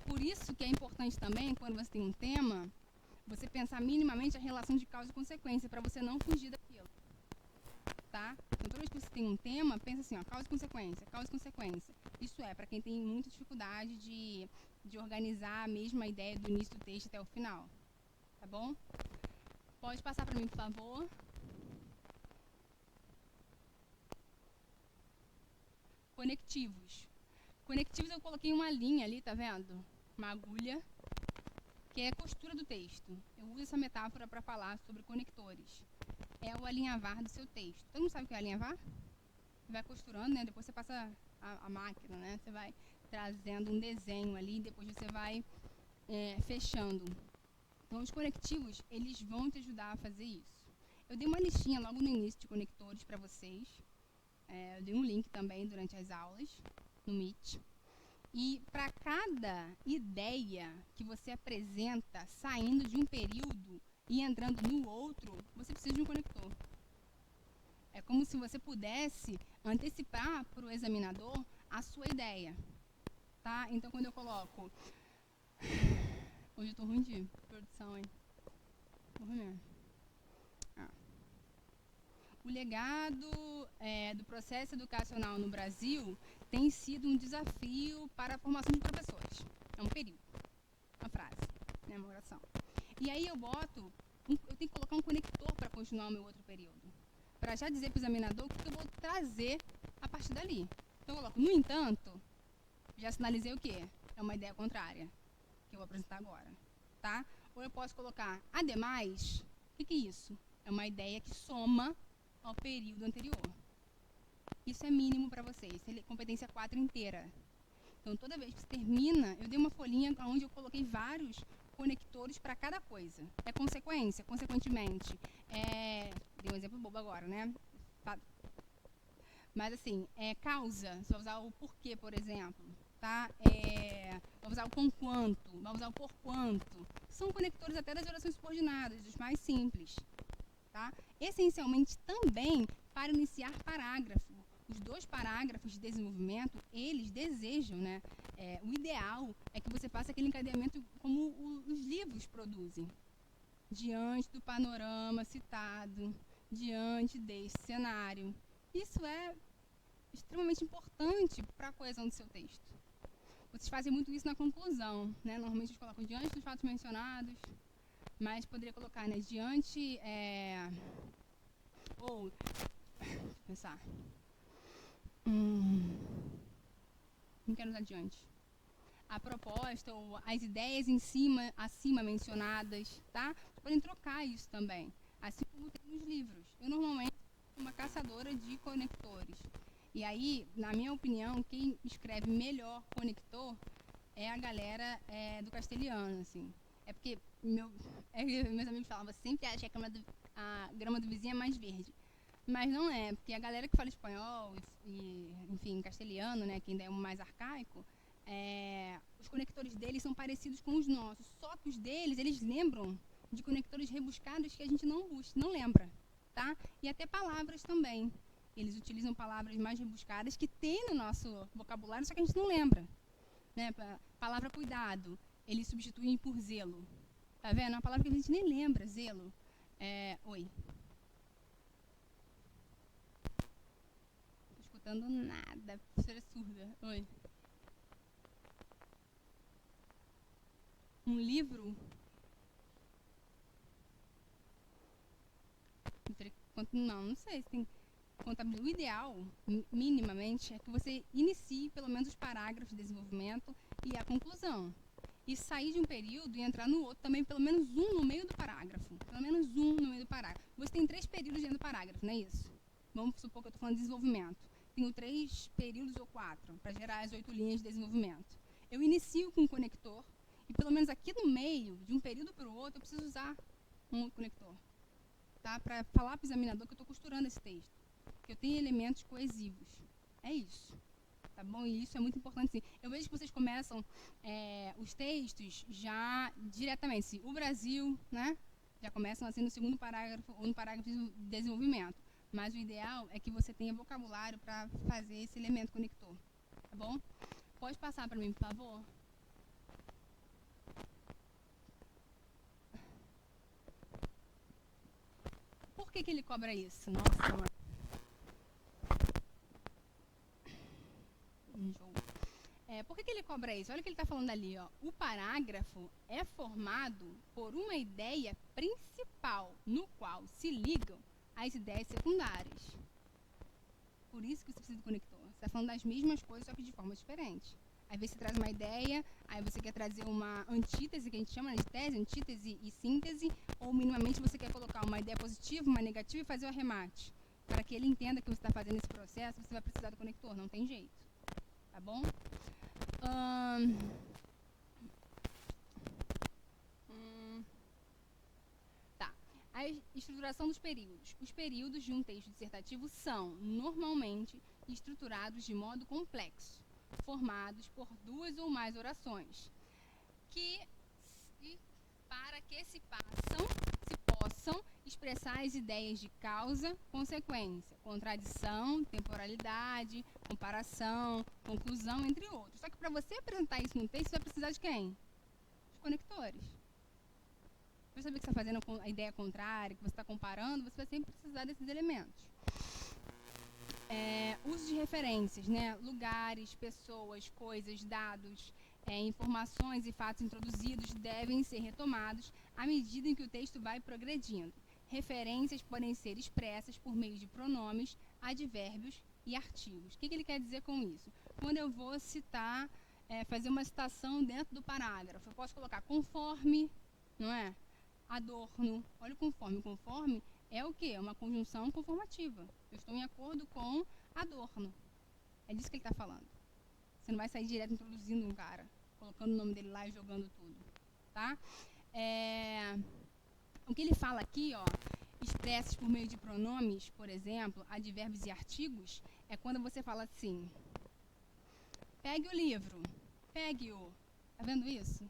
Por isso que é importante também, quando você tem um tema, você pensar minimamente a relação de causa e consequência, para você não fugir daquilo. Tá? Então, toda vez que você tem um tema, pensa assim, causa e consequência, causa e consequência. Isso é para quem tem muita dificuldade de organizar a mesma ideia do início do texto até o final. Tá bom? Pode passar para mim, por favor. Conectivos. Conectivos eu coloquei uma linha ali, tá vendo? Uma agulha, que é a costura do texto. Eu uso essa metáfora para falar sobre conectores. É o alinhavar do seu texto. Todo mundo sabe o que é alinhavar? Você vai costurando, né? Depois você passa a máquina, né? Você vai trazendo um desenho ali, depois você vai fechando. Então, os conectivos, eles vão te ajudar a fazer isso. Eu dei uma listinha logo no início de conectores para vocês. Eu dei um link também durante as aulas, no Meet. E para cada ideia que você apresenta, saindo de um período e entrando no outro, você precisa de um conector. É como se você pudesse antecipar para o examinador a sua ideia. Tá? Então, quando eu coloco... Hoje eu estou ruim de produção, hein? Tô ruim mesmo. o legado do processo educacional no Brasil tem sido um desafio para a formação de professores. É um período, uma frase, né, uma oração. E aí eu tenho que colocar um conector para continuar o meu outro período, para já dizer para o examinador o que eu vou trazer a partir dali. Então eu coloco, no entanto, já sinalizei o quê? É uma ideia contrária, que eu vou apresentar agora, tá? Ou eu posso colocar, ademais, o que é isso? É uma ideia que soma ao período anterior. Isso é mínimo para vocês, competência 4 inteira. Então, toda vez que você termina, eu dei uma folhinha onde eu coloquei vários conectores para cada coisa. É consequência, consequentemente. Dei um exemplo bobo agora, né? Mas, assim, causa, você vai usar o porquê, por exemplo. Tá? Vai usar o com quanto, vai usar o por quanto. São conectores até das orações subordinadas, dos mais simples. Tá? Essencialmente, também para iniciar parágrafo. Os 2 parágrafos de desenvolvimento, eles desejam, né? O ideal é que você faça aquele encadeamento como os livros produzem. Diante do panorama citado, diante desse cenário. Isso é extremamente importante para a coesão do seu texto. Vocês fazem muito isso na conclusão, né? Normalmente eles colocam diante dos fatos mencionados, mas poderia colocar, né? Diante, ou, deixa eu pensar. Não quero usar diante. A proposta ou as ideias acima mencionadas, tá? Vocês podem trocar isso também, assim como tem nos livros. Eu normalmente sou uma caçadora de conectores. E aí, na minha opinião, quem escreve melhor conector é a galera do castelhano, assim. É porque meus amigos falavam, você sempre acha que a grama do vizinho é mais verde. Mas não é, porque a galera que fala espanhol enfim, castelhano, né, que ainda é mais arcaico, os conectores deles são parecidos com os nossos. Só que os deles, eles lembram de conectores rebuscados que a gente não lembra, tá? E até palavras também. Eles utilizam palavras mais rebuscadas que tem no nosso vocabulário, só que a gente não lembra. Né? Palavra cuidado, eles substituem por zelo. Tá vendo? É uma palavra que a gente nem lembra, zelo. Oi. Não tô escutando nada, professora surda. Oi. Um livro. Não sei se tem contabilidade. O ideal, minimamente, é que você inicie pelo menos os parágrafos de desenvolvimento e a conclusão. E sair de um período e entrar no outro também, pelo menos um no meio do parágrafo. Pelo menos um no meio do parágrafo. Você tem 3 períodos dentro do parágrafo, não é isso? Vamos supor que eu estou falando de desenvolvimento. Tenho 3 períodos ou 4 para gerar as 8 linhas de desenvolvimento. Eu inicio com um conector e pelo menos aqui no meio, de um período para o outro, eu preciso usar um outro conector. Tá? Para falar para o examinador que eu estou costurando esse texto. Que eu tenho elementos coesivos. É isso. Tá bom? E isso é muito importante, sim. Eu vejo que vocês começam os textos já diretamente. O Brasil, né? Já começam assim no segundo parágrafo ou no parágrafo de desenvolvimento. Mas o ideal é que você tenha vocabulário para fazer esse elemento conector. Tá bom? Pode passar para mim, por favor? Por que ele cobra isso? Nossa, mano. Por que ele cobra isso? Olha o que ele está falando ali. Ó. O parágrafo é formado por uma ideia principal, no qual se ligam as ideias secundárias. Por isso que você precisa do conector. Você está falando das mesmas coisas, só que de forma diferente. Às vezes você traz uma ideia, aí você quer trazer uma antítese, que a gente chama de tese, antítese e síntese, ou minimamente você quer colocar uma ideia positiva, uma negativa e fazer o arremate. Para que ele entenda que você está fazendo esse processo, você vai precisar do conector, não tem jeito. Tá bom? Tá. A estruturação dos períodos. Os períodos de um texto dissertativo são, normalmente, estruturados de modo complexo, formados por 2 ou mais orações, para que se possam expressar as ideias de causa, consequência, contradição, temporalidade, comparação, conclusão, entre outros. Só que para você apresentar isso no texto, você vai precisar de quem? Os conectores. Para saber que você está fazendo a ideia contrária, que você está comparando, você vai sempre precisar desses elementos. Uso de referências, né? Lugares, pessoas, coisas, dados, informações e fatos introduzidos devem ser retomados à medida em que o texto vai progredindo. Referências podem ser expressas por meio de pronomes, advérbios e artigos. O que ele quer dizer com isso? Quando eu vou citar, fazer uma citação dentro do parágrafo, eu posso colocar conforme, não é? Adorno. Olha o conforme. O conforme é o quê? É uma conjunção conformativa. Eu estou em acordo com Adorno. É disso que ele está falando. Você não vai sair direto introduzindo um cara, colocando o nome dele lá e jogando tudo. Tá? O que ele fala aqui, ó, expressos por meio de pronomes, por exemplo, advérbios e artigos, é quando você fala assim: pegue o livro, pegue-o. Tá vendo isso?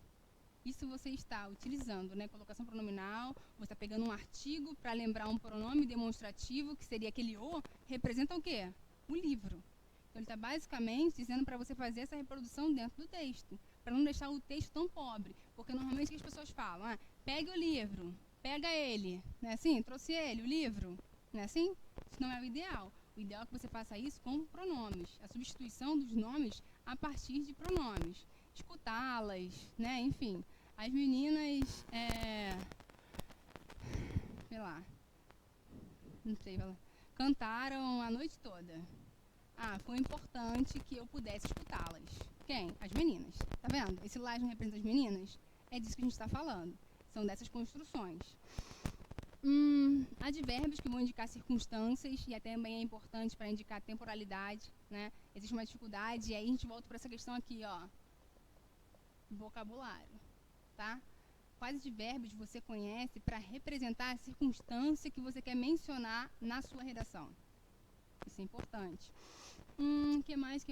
Isso você está utilizando, né? Colocação pronominal, você está pegando um artigo para lembrar um pronome demonstrativo, que seria aquele o, representa o quê? O livro. Então, ele está basicamente dizendo para você fazer essa reprodução dentro do texto, para não deixar o texto tão pobre. Porque normalmente o que as pessoas falam? Pegue o livro, pega ele, não é assim? Trouxe ele, o livro, não é assim? Isso não é o ideal. O ideal é que você faça isso com pronomes, a substituição dos nomes a partir de pronomes. Escutá-las, né? Enfim, as meninas, sei lá, não sei, cantaram a noite toda. Foi importante que eu pudesse escutá-las. Quem? As meninas. Tá vendo? Esse lá não representa as meninas? É disso que a gente está falando. São dessas construções. Advérbios que vão indicar circunstâncias e até também é importante para indicar temporalidade, né? Existe uma dificuldade e aí a gente volta para essa questão aqui, ó. Vocabulário, tá? Quais advérbios você conhece para representar a circunstância que você quer mencionar na sua redação? Isso é importante. Que mais?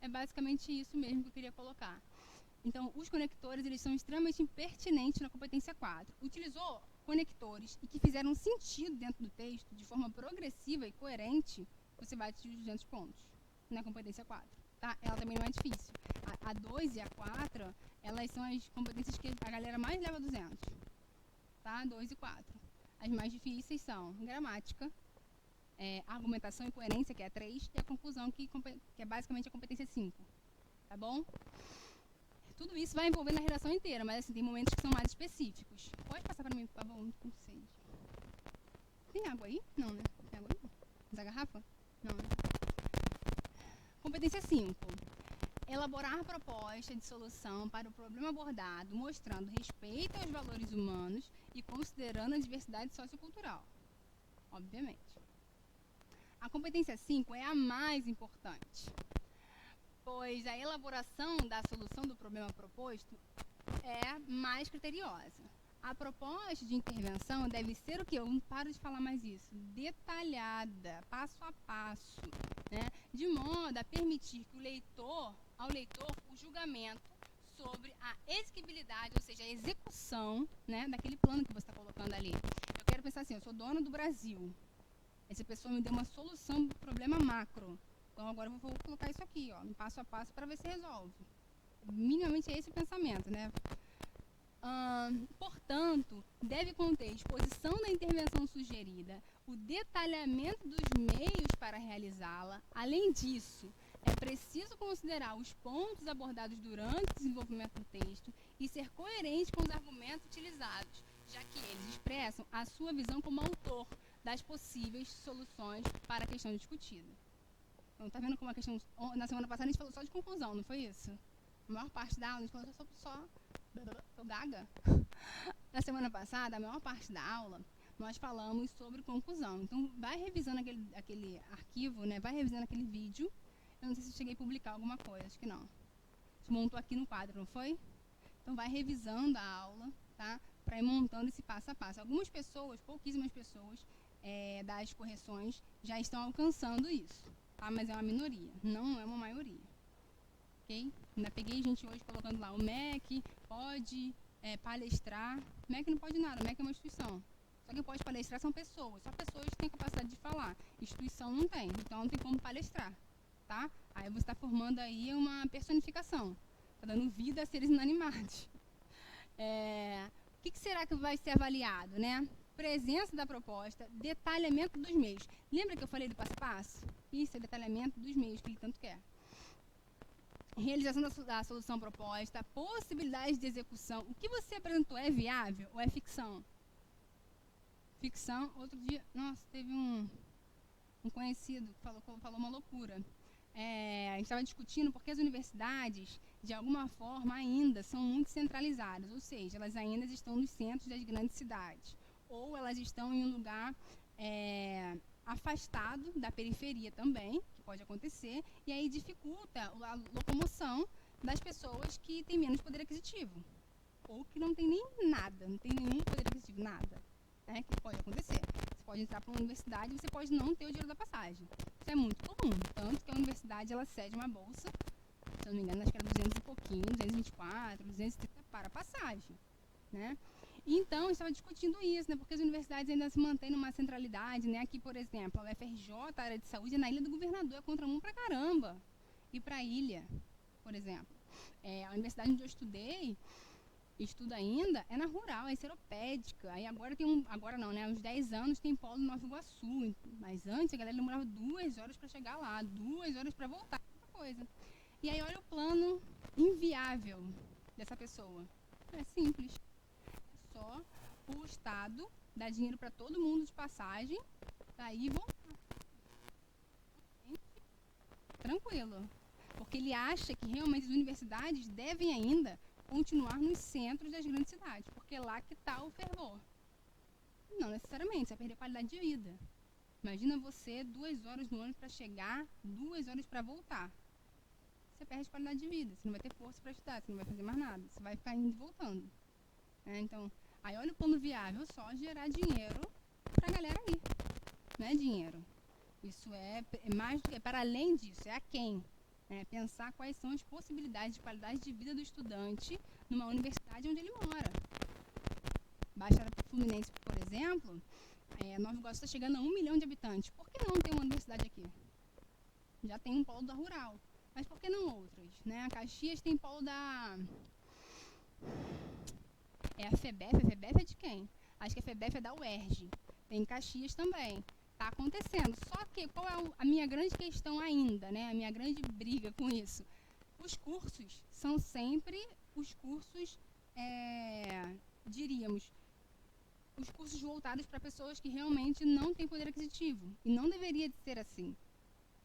É basicamente isso mesmo que eu queria colocar. Então, os conectores, eles são extremamente pertinentes na competência 4. Utilizou conectores e que fizeram sentido dentro do texto, de forma progressiva e coerente, você vai atingir os 200 pontos na competência 4. Tá? Ela também não é difícil. A 2 e a 4, elas são as competências que a galera mais leva 200. Tá? 2 e 4. As mais difíceis são gramática, argumentação e coerência, que é a 3, e a conclusão, que é basicamente a competência 5. Tá bom? Tudo isso vai envolver na redação inteira, mas assim, tem momentos que são mais específicos. Pode passar para mim, por favor? Não sei. Tem água aí? Não, né? Tem água aí? Essa garrafa? Não, né? Competência 5. Elaborar proposta de solução para o problema abordado, mostrando respeito aos valores humanos e considerando a diversidade sociocultural. Obviamente. A competência 5 é a mais importante, pois a elaboração da solução do problema proposto é mais criteriosa. A proposta de intervenção deve ser o quê? Eu não paro de falar mais isso. Detalhada, passo a passo, né? De modo a permitir que ao leitor o julgamento sobre a execuibilidade, ou seja, a execução, né, daquele plano que você está colocando ali. Eu quero pensar assim, eu sou dona do Brasil. Essa pessoa me deu uma solução do problema macro. Então, agora eu vou colocar isso aqui, ó, no passo a passo, para ver se resolve. Minimamente é esse o pensamento, né? Portanto, deve conter a exposição da intervenção sugerida, o detalhamento dos meios para realizá-la. Além disso, é preciso considerar os pontos abordados durante o desenvolvimento do texto e ser coerente com os argumentos utilizados, já que eles expressam a sua visão como autor das possíveis soluções para a questão discutida. Então, tá vendo como a questão... Na semana passada a gente falou só de conclusão, não foi isso? A maior parte da aula, a gente falou só... Tô gaga? Na semana passada, a maior parte da aula, nós falamos sobre conclusão. Então, vai revisando aquele arquivo, né? Vai revisando aquele vídeo. Eu não sei se eu cheguei a publicar alguma coisa, acho que não. A gente montou aqui no quadro, não foi? Então, vai revisando a aula, tá? Para ir montando esse passo a passo. Algumas pessoas, pouquíssimas pessoas, das correções, já estão alcançando isso, tá? Mas é uma minoria, não é uma maioria. Ok? Ainda peguei gente hoje colocando lá, o MEC pode palestrar. O MEC não pode nada, o MEC é uma instituição. Só quem pode palestrar são pessoas. Só pessoas têm capacidade de falar. Instituição não tem. Então não tem como palestrar. Tá? Aí você está formando aí uma personificação. Está dando vida a seres inanimados. O que será que vai ser avaliado, né? Presença da proposta, detalhamento dos meios. Lembra que eu falei do passo a passo? Isso é detalhamento dos meios que ele tanto quer. Realização da solução proposta, possibilidades de execução. O que você apresentou é viável ou é ficção? Ficção. Outro dia, nossa, teve um conhecido que falou uma loucura. A gente estava discutindo porque as universidades, de alguma forma, ainda são muito centralizadas, ou seja, elas ainda estão nos centros das grandes cidades, ou elas estão em um lugar afastado da periferia também, que pode acontecer, e aí dificulta a locomoção das pessoas que têm menos poder aquisitivo, ou que não tem nem nada, não tem nenhum poder aquisitivo, nada, né, que pode acontecer. Você pode entrar para uma universidade e você pode não ter o dinheiro da passagem. Isso é muito comum, tanto que a universidade ela cede uma bolsa, se eu não me engano, acho que era 200 e pouquinho, 224, 230 para a passagem, né? Então, estava discutindo isso, né? Porque as universidades ainda se mantêm numa centralidade, né? Aqui, por exemplo, a UFRJ, a área de saúde, é na Ilha do Governador, é contramão pra caramba. E para a ilha, por exemplo. A universidade onde eu estudo ainda, é na rural, é seropédica. Aí agora agora não, né? Há uns 10 anos tem polo no Nova Iguaçu. Mas antes a galera demorava 2 horas para chegar lá, 2 horas para voltar, outra coisa. E aí olha o plano inviável dessa pessoa. É simples. Só o Estado dá dinheiro para todo mundo de passagem, daí voltar. Tranquilo. Porque ele acha que realmente as universidades devem ainda continuar nos centros das grandes cidades, porque é lá que está o fervor. Não necessariamente, você vai perder qualidade de vida. Imagina você 2 horas no ônibus para chegar, 2 horas para voltar. Você perde qualidade de vida, você não vai ter força para estudar, você não vai fazer mais nada, você vai ficar indo e voltando. Então, aí olha o plano viável, só gerar dinheiro para a galera ir. Não é dinheiro. Isso é mais do que, para além disso, é a quem. Pensar quais são as possibilidades de qualidade de vida do estudante numa universidade onde ele mora. Baixada Fluminense, por exemplo, Nova Iguaçu está chegando a 1 milhão de habitantes. Por que não tem uma universidade aqui? Já tem um polo da rural. Mas por que não outras? A Caxias tem polo da... a FEBEF. A FEBEF é de quem? Acho que a FEBEF é da UERJ. Tem Caxias também. Está acontecendo. Só que qual é a minha grande questão ainda, a minha grande briga com isso? Os cursos são sempre os cursos, diríamos, os cursos voltados para pessoas que realmente não têm poder aquisitivo. E não deveria de ser assim.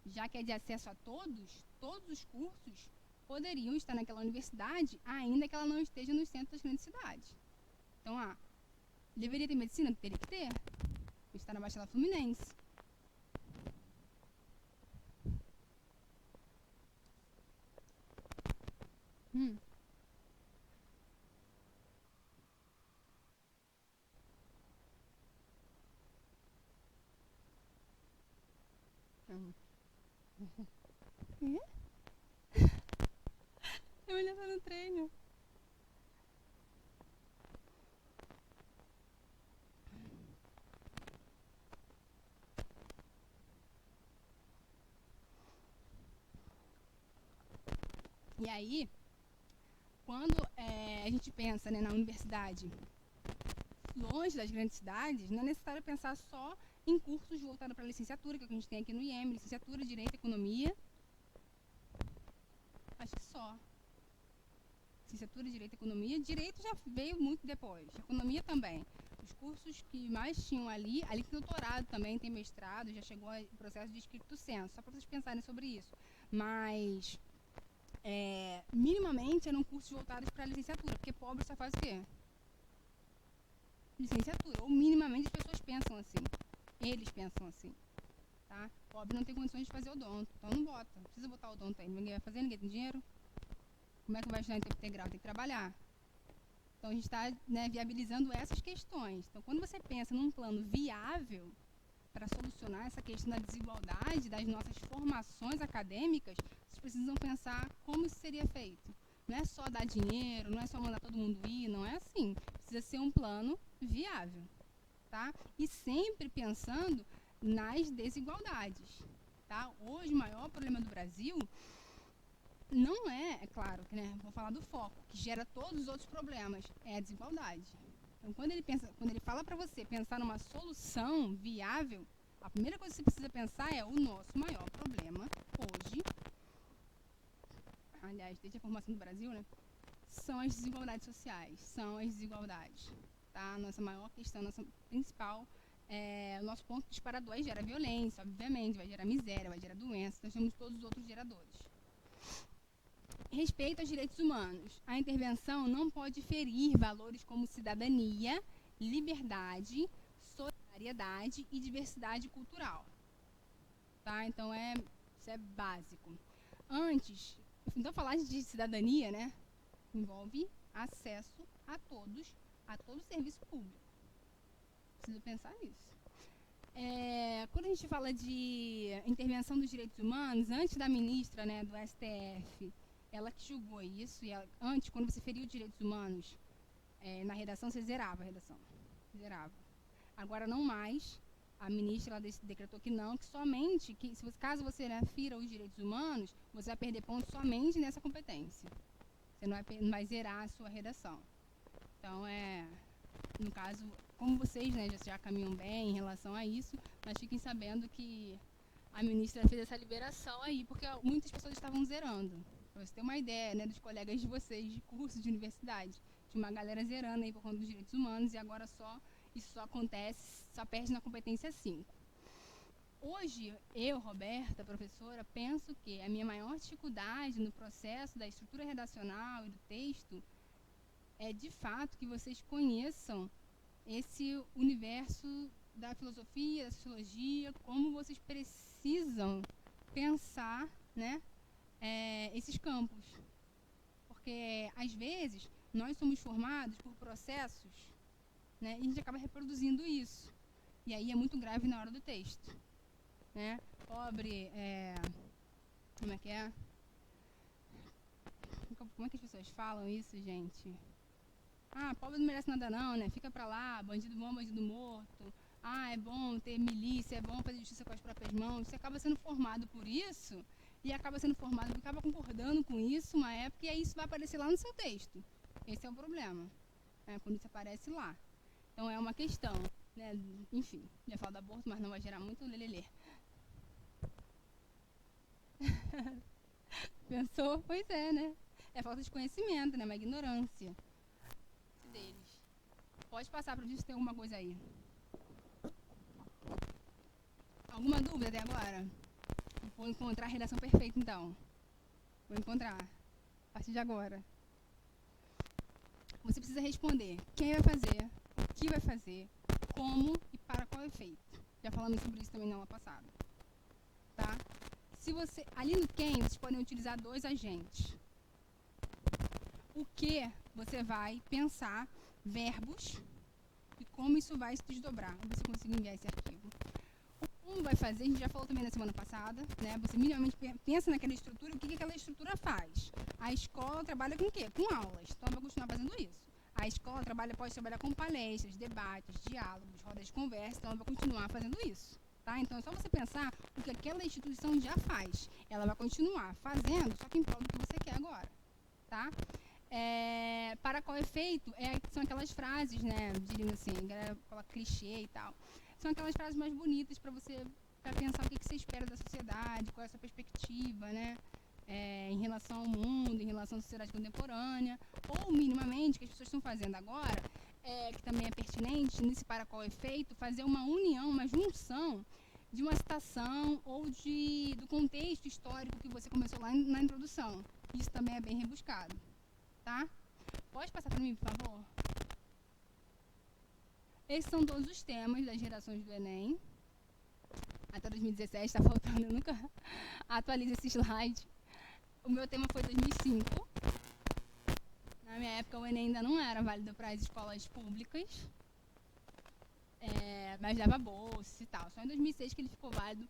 Já que é de acesso a todos os cursos poderiam estar naquela universidade, ainda que ela não esteja no centro das grandes cidades. Então, deveria ter medicina? Teria que ter. Está na Baixada Fluminense. Eu olhava no treino. E aí, quando a gente pensa na universidade longe das grandes cidades, não é necessário pensar só em cursos voltados para a licenciatura, que é o que a gente tem aqui no IEM, licenciatura, Direito, Economia. Acho que só. Licenciatura, Direito, Economia. Direito já veio muito depois. Economia também. Os cursos que mais tinham ali tem doutorado também, tem mestrado, já chegou ao processo de estricto sensu, só para vocês pensarem sobre isso. Mas, minimamente, eram cursos voltados para a licenciatura, porque pobre só faz o quê? Licenciatura. Ou minimamente as pessoas pensam assim. Eles pensam assim. Tá? Pobre não tem condições de fazer odonto, então não bota. Não precisa botar odonto aí. Ninguém vai fazer, ninguém tem dinheiro. Como é que vai estudar em tempo integral? Tem que trabalhar. Então, a gente está viabilizando essas questões. Então, quando você pensa num plano viável para solucionar essa questão da desigualdade das nossas formações acadêmicas, vocês precisam pensar como isso seria feito. Não é só dar dinheiro, não é só mandar todo mundo ir, não é assim. Precisa ser um plano viável. Tá? tá? E sempre pensando nas desigualdades, tá? Hoje, o maior problema do Brasil não é claro, né? Vou falar do foco, que gera todos os outros problemas, é a desigualdade. Então, quando ele fala para você pensar numa solução viável, a primeira coisa que você precisa pensar é o nosso maior problema hoje, aliás, desde a formação do Brasil, né? São as desigualdades sociais, são as desigualdades, tá? Nossa maior questão, nossa principal, o nosso ponto disparador aí gera violência, obviamente, vai gerar miséria, vai gerar doença, nós temos todos os outros geradores. Respeito aos direitos humanos. A intervenção não pode ferir valores como cidadania, liberdade, solidariedade e diversidade cultural. Tá? Então, isso é básico. Então, falar de cidadania, né, envolve acesso a todo serviço público. Preciso pensar nisso. Quando a gente fala de intervenção dos direitos humanos, antes da ministra, né, do STF, ela que julgou isso, e antes, quando você feria os direitos humanos, na redação, você zerava a redação. Zerava. Agora, não mais. A ministra ela decretou que não, que somente, caso você, né, fira os direitos humanos, você vai perder pontos somente nessa competência. Você não vai zerar a sua redação. Então, no caso, como vocês, né, já caminham bem em relação a isso, mas fiquem sabendo que a ministra fez essa liberação aí, porque muitas pessoas estavam zerando. Para você ter uma ideia, né, dos colegas de vocês de curso de universidade, tinha uma galera zerando aí por conta dos direitos humanos e agora isso só acontece, só perde na competência 5. Hoje, eu, Roberta, professora, penso que a minha maior dificuldade no processo da estrutura redacional e do texto é, de fato, que vocês conheçam esse universo da filosofia, da sociologia, como vocês precisam pensar, né, esses campos. Porque, às vezes, nós somos formados por processos, né, e a gente acaba reproduzindo isso. E aí é muito grave na hora do texto. Né? Pobre, como é que é? Como é que as pessoas falam isso, gente? Ah, pobre não merece nada não, né? Fica pra lá, bandido bom, bandido morto. Ah, é bom ter milícia, é bom fazer justiça com as próprias mãos. Você acaba sendo formado por isso e acaba sendo formado, acaba concordando com isso uma época e aí isso vai aparecer lá no seu texto. Esse é o problema, né? Quando isso aparece lá. Então é uma questão, né? Enfim, já falo do aborto, mas não vai gerar muito lelelê. Pensou? Pois é, né? É falta de conhecimento, né? Uma ignorância deles. Pode passar para ver se tem alguma coisa aí. Alguma dúvida até agora? Vou encontrar a redação perfeita, então. Vou encontrar. A partir de agora. Você precisa responder quem vai fazer, o que vai fazer, como e para qual efeito. Já falamos sobre isso também na aula passada. Tá? Ali no quem, vocês podem utilizar 2 agentes. O que você vai pensar, verbos, e como isso vai se desdobrar. Vamos ver se eu consigo enviar esse arquivo. O como vai fazer, a gente já falou também na semana passada, né? Você minimamente pensa naquela estrutura, o que aquela estrutura faz. A escola trabalha com o quê? Com aulas, então ela vai continuar fazendo isso. A escola pode trabalhar com palestras, debates, diálogos, rodas de conversa, então ela vai continuar fazendo isso. Tá? Então, é só você pensar o que aquela instituição já faz. Ela vai continuar fazendo, só que em prol do que você quer agora. Tá? Para qual efeito? São aquelas frases, né? Diria assim, aquela clichê e tal. São aquelas frases mais bonitas para pensar o que você espera da sociedade, qual é a sua perspectiva, né? Em relação ao mundo, em relação à sociedade contemporânea, ou minimamente, que as pessoas estão fazendo agora, que também é pertinente, nesse para qual efeito, fazer uma união, uma junção de uma citação ou do contexto histórico que você começou lá na introdução. Isso também é bem rebuscado. Tá? Pode passar para mim, por favor? Esses são todos os temas das redações do Enem. Até 2017, está faltando, eu nunca atualizo esse slide. O meu tema foi 2005. Na minha época, o Enem ainda não era válido para as escolas públicas, mas dava bolsa e tal. Só em 2006 que ele ficou válido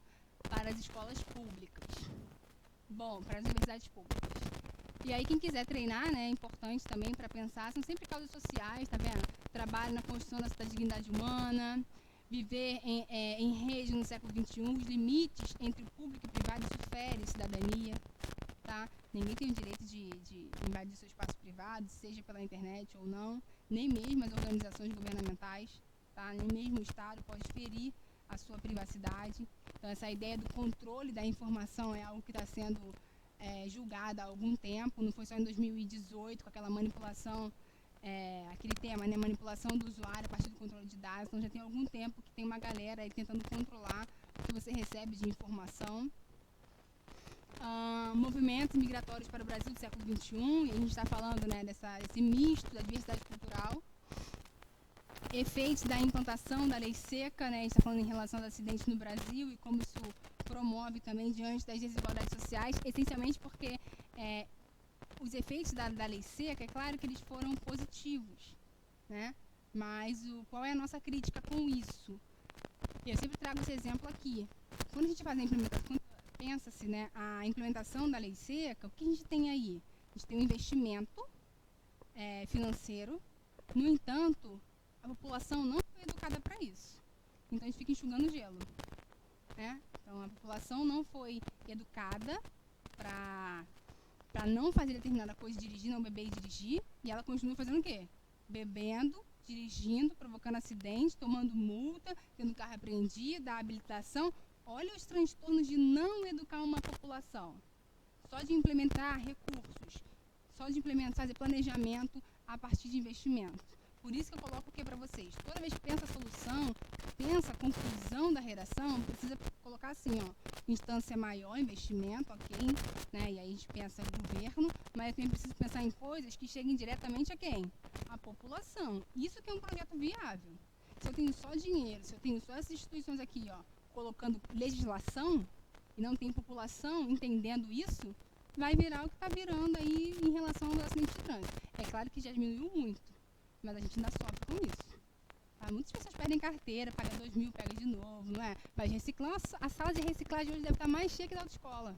para as escolas públicas. Bom, para as universidades públicas. E aí quem quiser treinar, né, é importante também para pensar, são sempre causas sociais, tá vendo? Trabalho na construção da dignidade humana, viver em rede no século XXI, os limites entre o público e o privado, isso fere cidadania, tá? Ninguém tem o direito de invadir seu espaço privado, seja pela internet ou não, nem mesmo as organizações governamentais, tá? Nem mesmo o Estado pode ferir a sua privacidade. Então, essa ideia do controle da informação é algo que está sendo julgada há algum tempo, não foi só em 2018, com aquela manipulação, aquele tema, né, manipulação do usuário a partir do controle de dados. Então, já tem algum tempo que tem uma galera aí tentando controlar o que você recebe de informação. Movimentos migratórios para o Brasil do século XXI, e a gente está falando, né, desse misto da diversidade cultural. Efeitos da implantação da lei seca, né, a gente está falando em relação aos acidentes no Brasil e como isso promove também diante das desigualdades sociais, essencialmente porque os efeitos da lei seca, é claro que eles foram positivos, né? Mas qual é a nossa crítica com isso? Eu sempre trago esse exemplo aqui. Quando a gente faz a implementação, pensa-se, né, a implementação da lei seca, o que a gente tem aí? A gente tem um investimento financeiro, no entanto, a população não foi educada para isso. Então a gente fica enxugando gelo, né? Então a população não foi educada para não fazer determinada coisa, dirigir, não beber e dirigir, e ela continua fazendo o quê? Bebendo, dirigindo, provocando acidente, tomando multa, tendo carro apreendido, da habilitação. Olha os transtornos de não educar uma população. Só de implementar recursos, só de fazer planejamento a partir de investimentos. Por isso que eu coloco o que para vocês? Toda vez que pensa a solução, pensa a conclusão da redação, precisa colocar assim, ó, instância maior, investimento, ok, né? E aí a gente pensa governo, mas eu também preciso pensar em coisas que cheguem diretamente a quem? A população. Isso que é um projeto viável. Se eu tenho só dinheiro, se eu tenho só essas instituições aqui, ó, colocando legislação, e não tem população entendendo isso, vai virar o que está virando aí em relação ao acidente de trânsito. É claro que já diminuiu muito, mas a gente ainda sofre com isso. Muitas pessoas perdem carteira, paga 2.000, pega de novo, não é? Mas reciclar, a sala de reciclagem hoje deve estar mais cheia que da autoescola.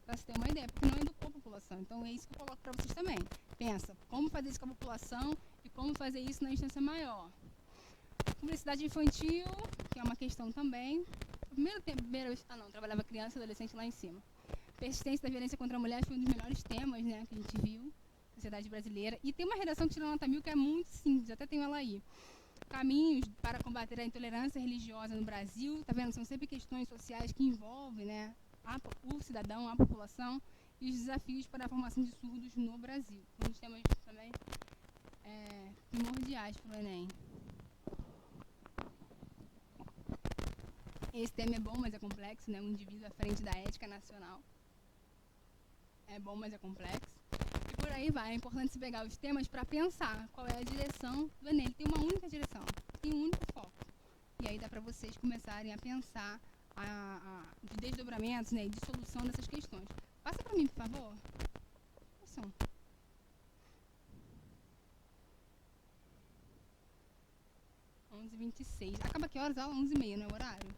Para você ter uma ideia, porque não educou a população. Então é isso que eu coloco para vocês também. Pensa, como fazer isso com a população e como fazer isso na instância maior. Publicidade infantil, que é uma questão também. Trabalhava criança e adolescente lá em cima. Persistência da violência contra a mulher foi um dos melhores temas, né, que a gente viu na sociedade brasileira. E tem uma redação que tirou nota 1000 que é muito simples, até tenho ela aí. Caminhos para combater a intolerância religiosa no Brasil, tá vendo? São sempre questões sociais que envolvem, né, o cidadão, a população, e os desafios para a formação de surdos no Brasil. Um dos temas também primordiais para o Enem. Esse tema é bom, mas é complexo, né? Um indivíduo à frente da ética nacional. É bom, mas é complexo. E por aí vai. É importante se pegar os temas para pensar qual é a direção do Enem. Ele tem uma única direção, tem um único foco. E aí dá para vocês começarem a pensar de desdobramentos, né, e de solução dessas questões. Passa para mim, por favor. Atenção. h Acaba que horas? Aula 11h30, não é o horário?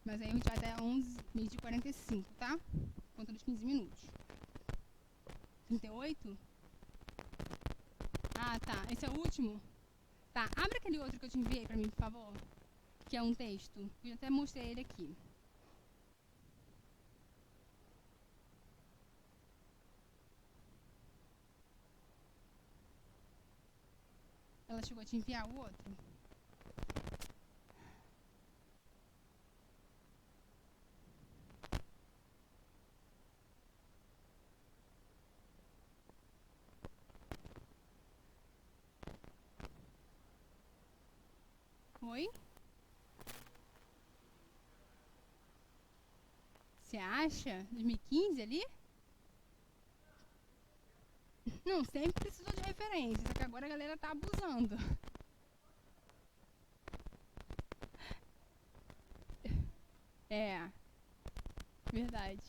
Mas aí a gente vai até 11h45, tá? Conta dos 15 minutos. 38? Ah, tá. Esse é o último? Tá, abre aquele outro que eu te enviei pra mim, por favor. Que é um texto. Eu até mostrei ele aqui. Ela chegou a te enviar o outro? Oi? Você acha? 2015 ali? Não, sempre precisou de referência, só que agora a galera tá abusando. É, verdade.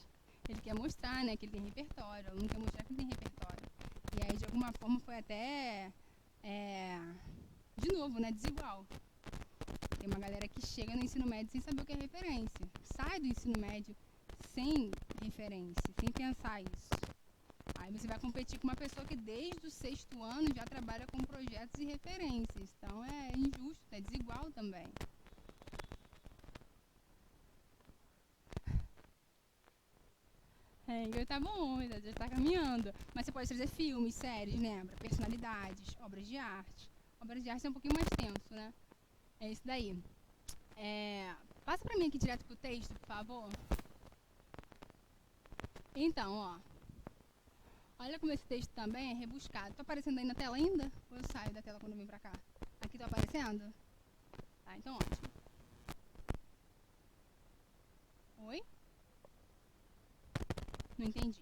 Ele quer mostrar, né, que ele tem repertório, o aluno quer mostrar que ele tem repertório. E aí, de alguma forma, foi até, de novo, né, desigual. Tem uma galera que chega no ensino médio sem saber o que é referência. Sai do ensino médio sem referência, sem pensar isso. Aí você vai competir com uma pessoa que desde o 6º ano já trabalha com projetos e referências. Então é injusto, é desigual também. É, tá bom, já está caminhando. Mas você pode trazer filmes, séries, lembra? Personalidades, obras de arte. Obras de arte é um pouquinho mais tenso, né? É isso daí. Passa pra mim aqui direto pro texto, por favor. Então, ó. Olha como esse texto também é rebuscado. Tá aparecendo aí na tela ainda? Ou eu saio da tela quando eu vim pra cá? Aqui tá aparecendo? Tá, então ótimo. Oi? Não entendi.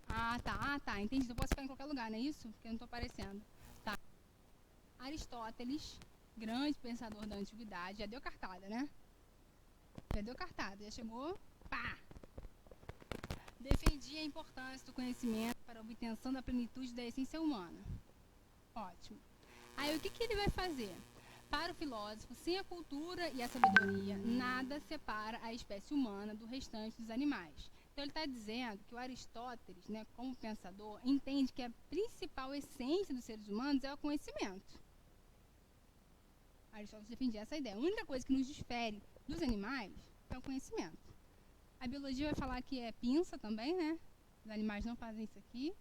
Ah, tá, entendi. Eu posso ficar em qualquer lugar, não é isso? Porque eu não tô aparecendo. Tá. Aristóteles, grande pensador da antiguidade, já deu cartada, né? Já deu cartada, já chegou, pá! Defendia a importância do conhecimento para a obtenção da plenitude da essência humana. Ótimo. Aí o que ele vai fazer? Para o filósofo, sem a cultura e a sabedoria, nada separa a espécie humana do restante dos animais. Então ele está dizendo que o Aristóteles, né, como pensador, entende que a principal essência dos seres humanos é o conhecimento. Aristóteles defendia essa ideia. A única coisa que nos difere dos animais é o conhecimento. A biologia vai falar que é pinça também, né? Os animais não fazem isso aqui.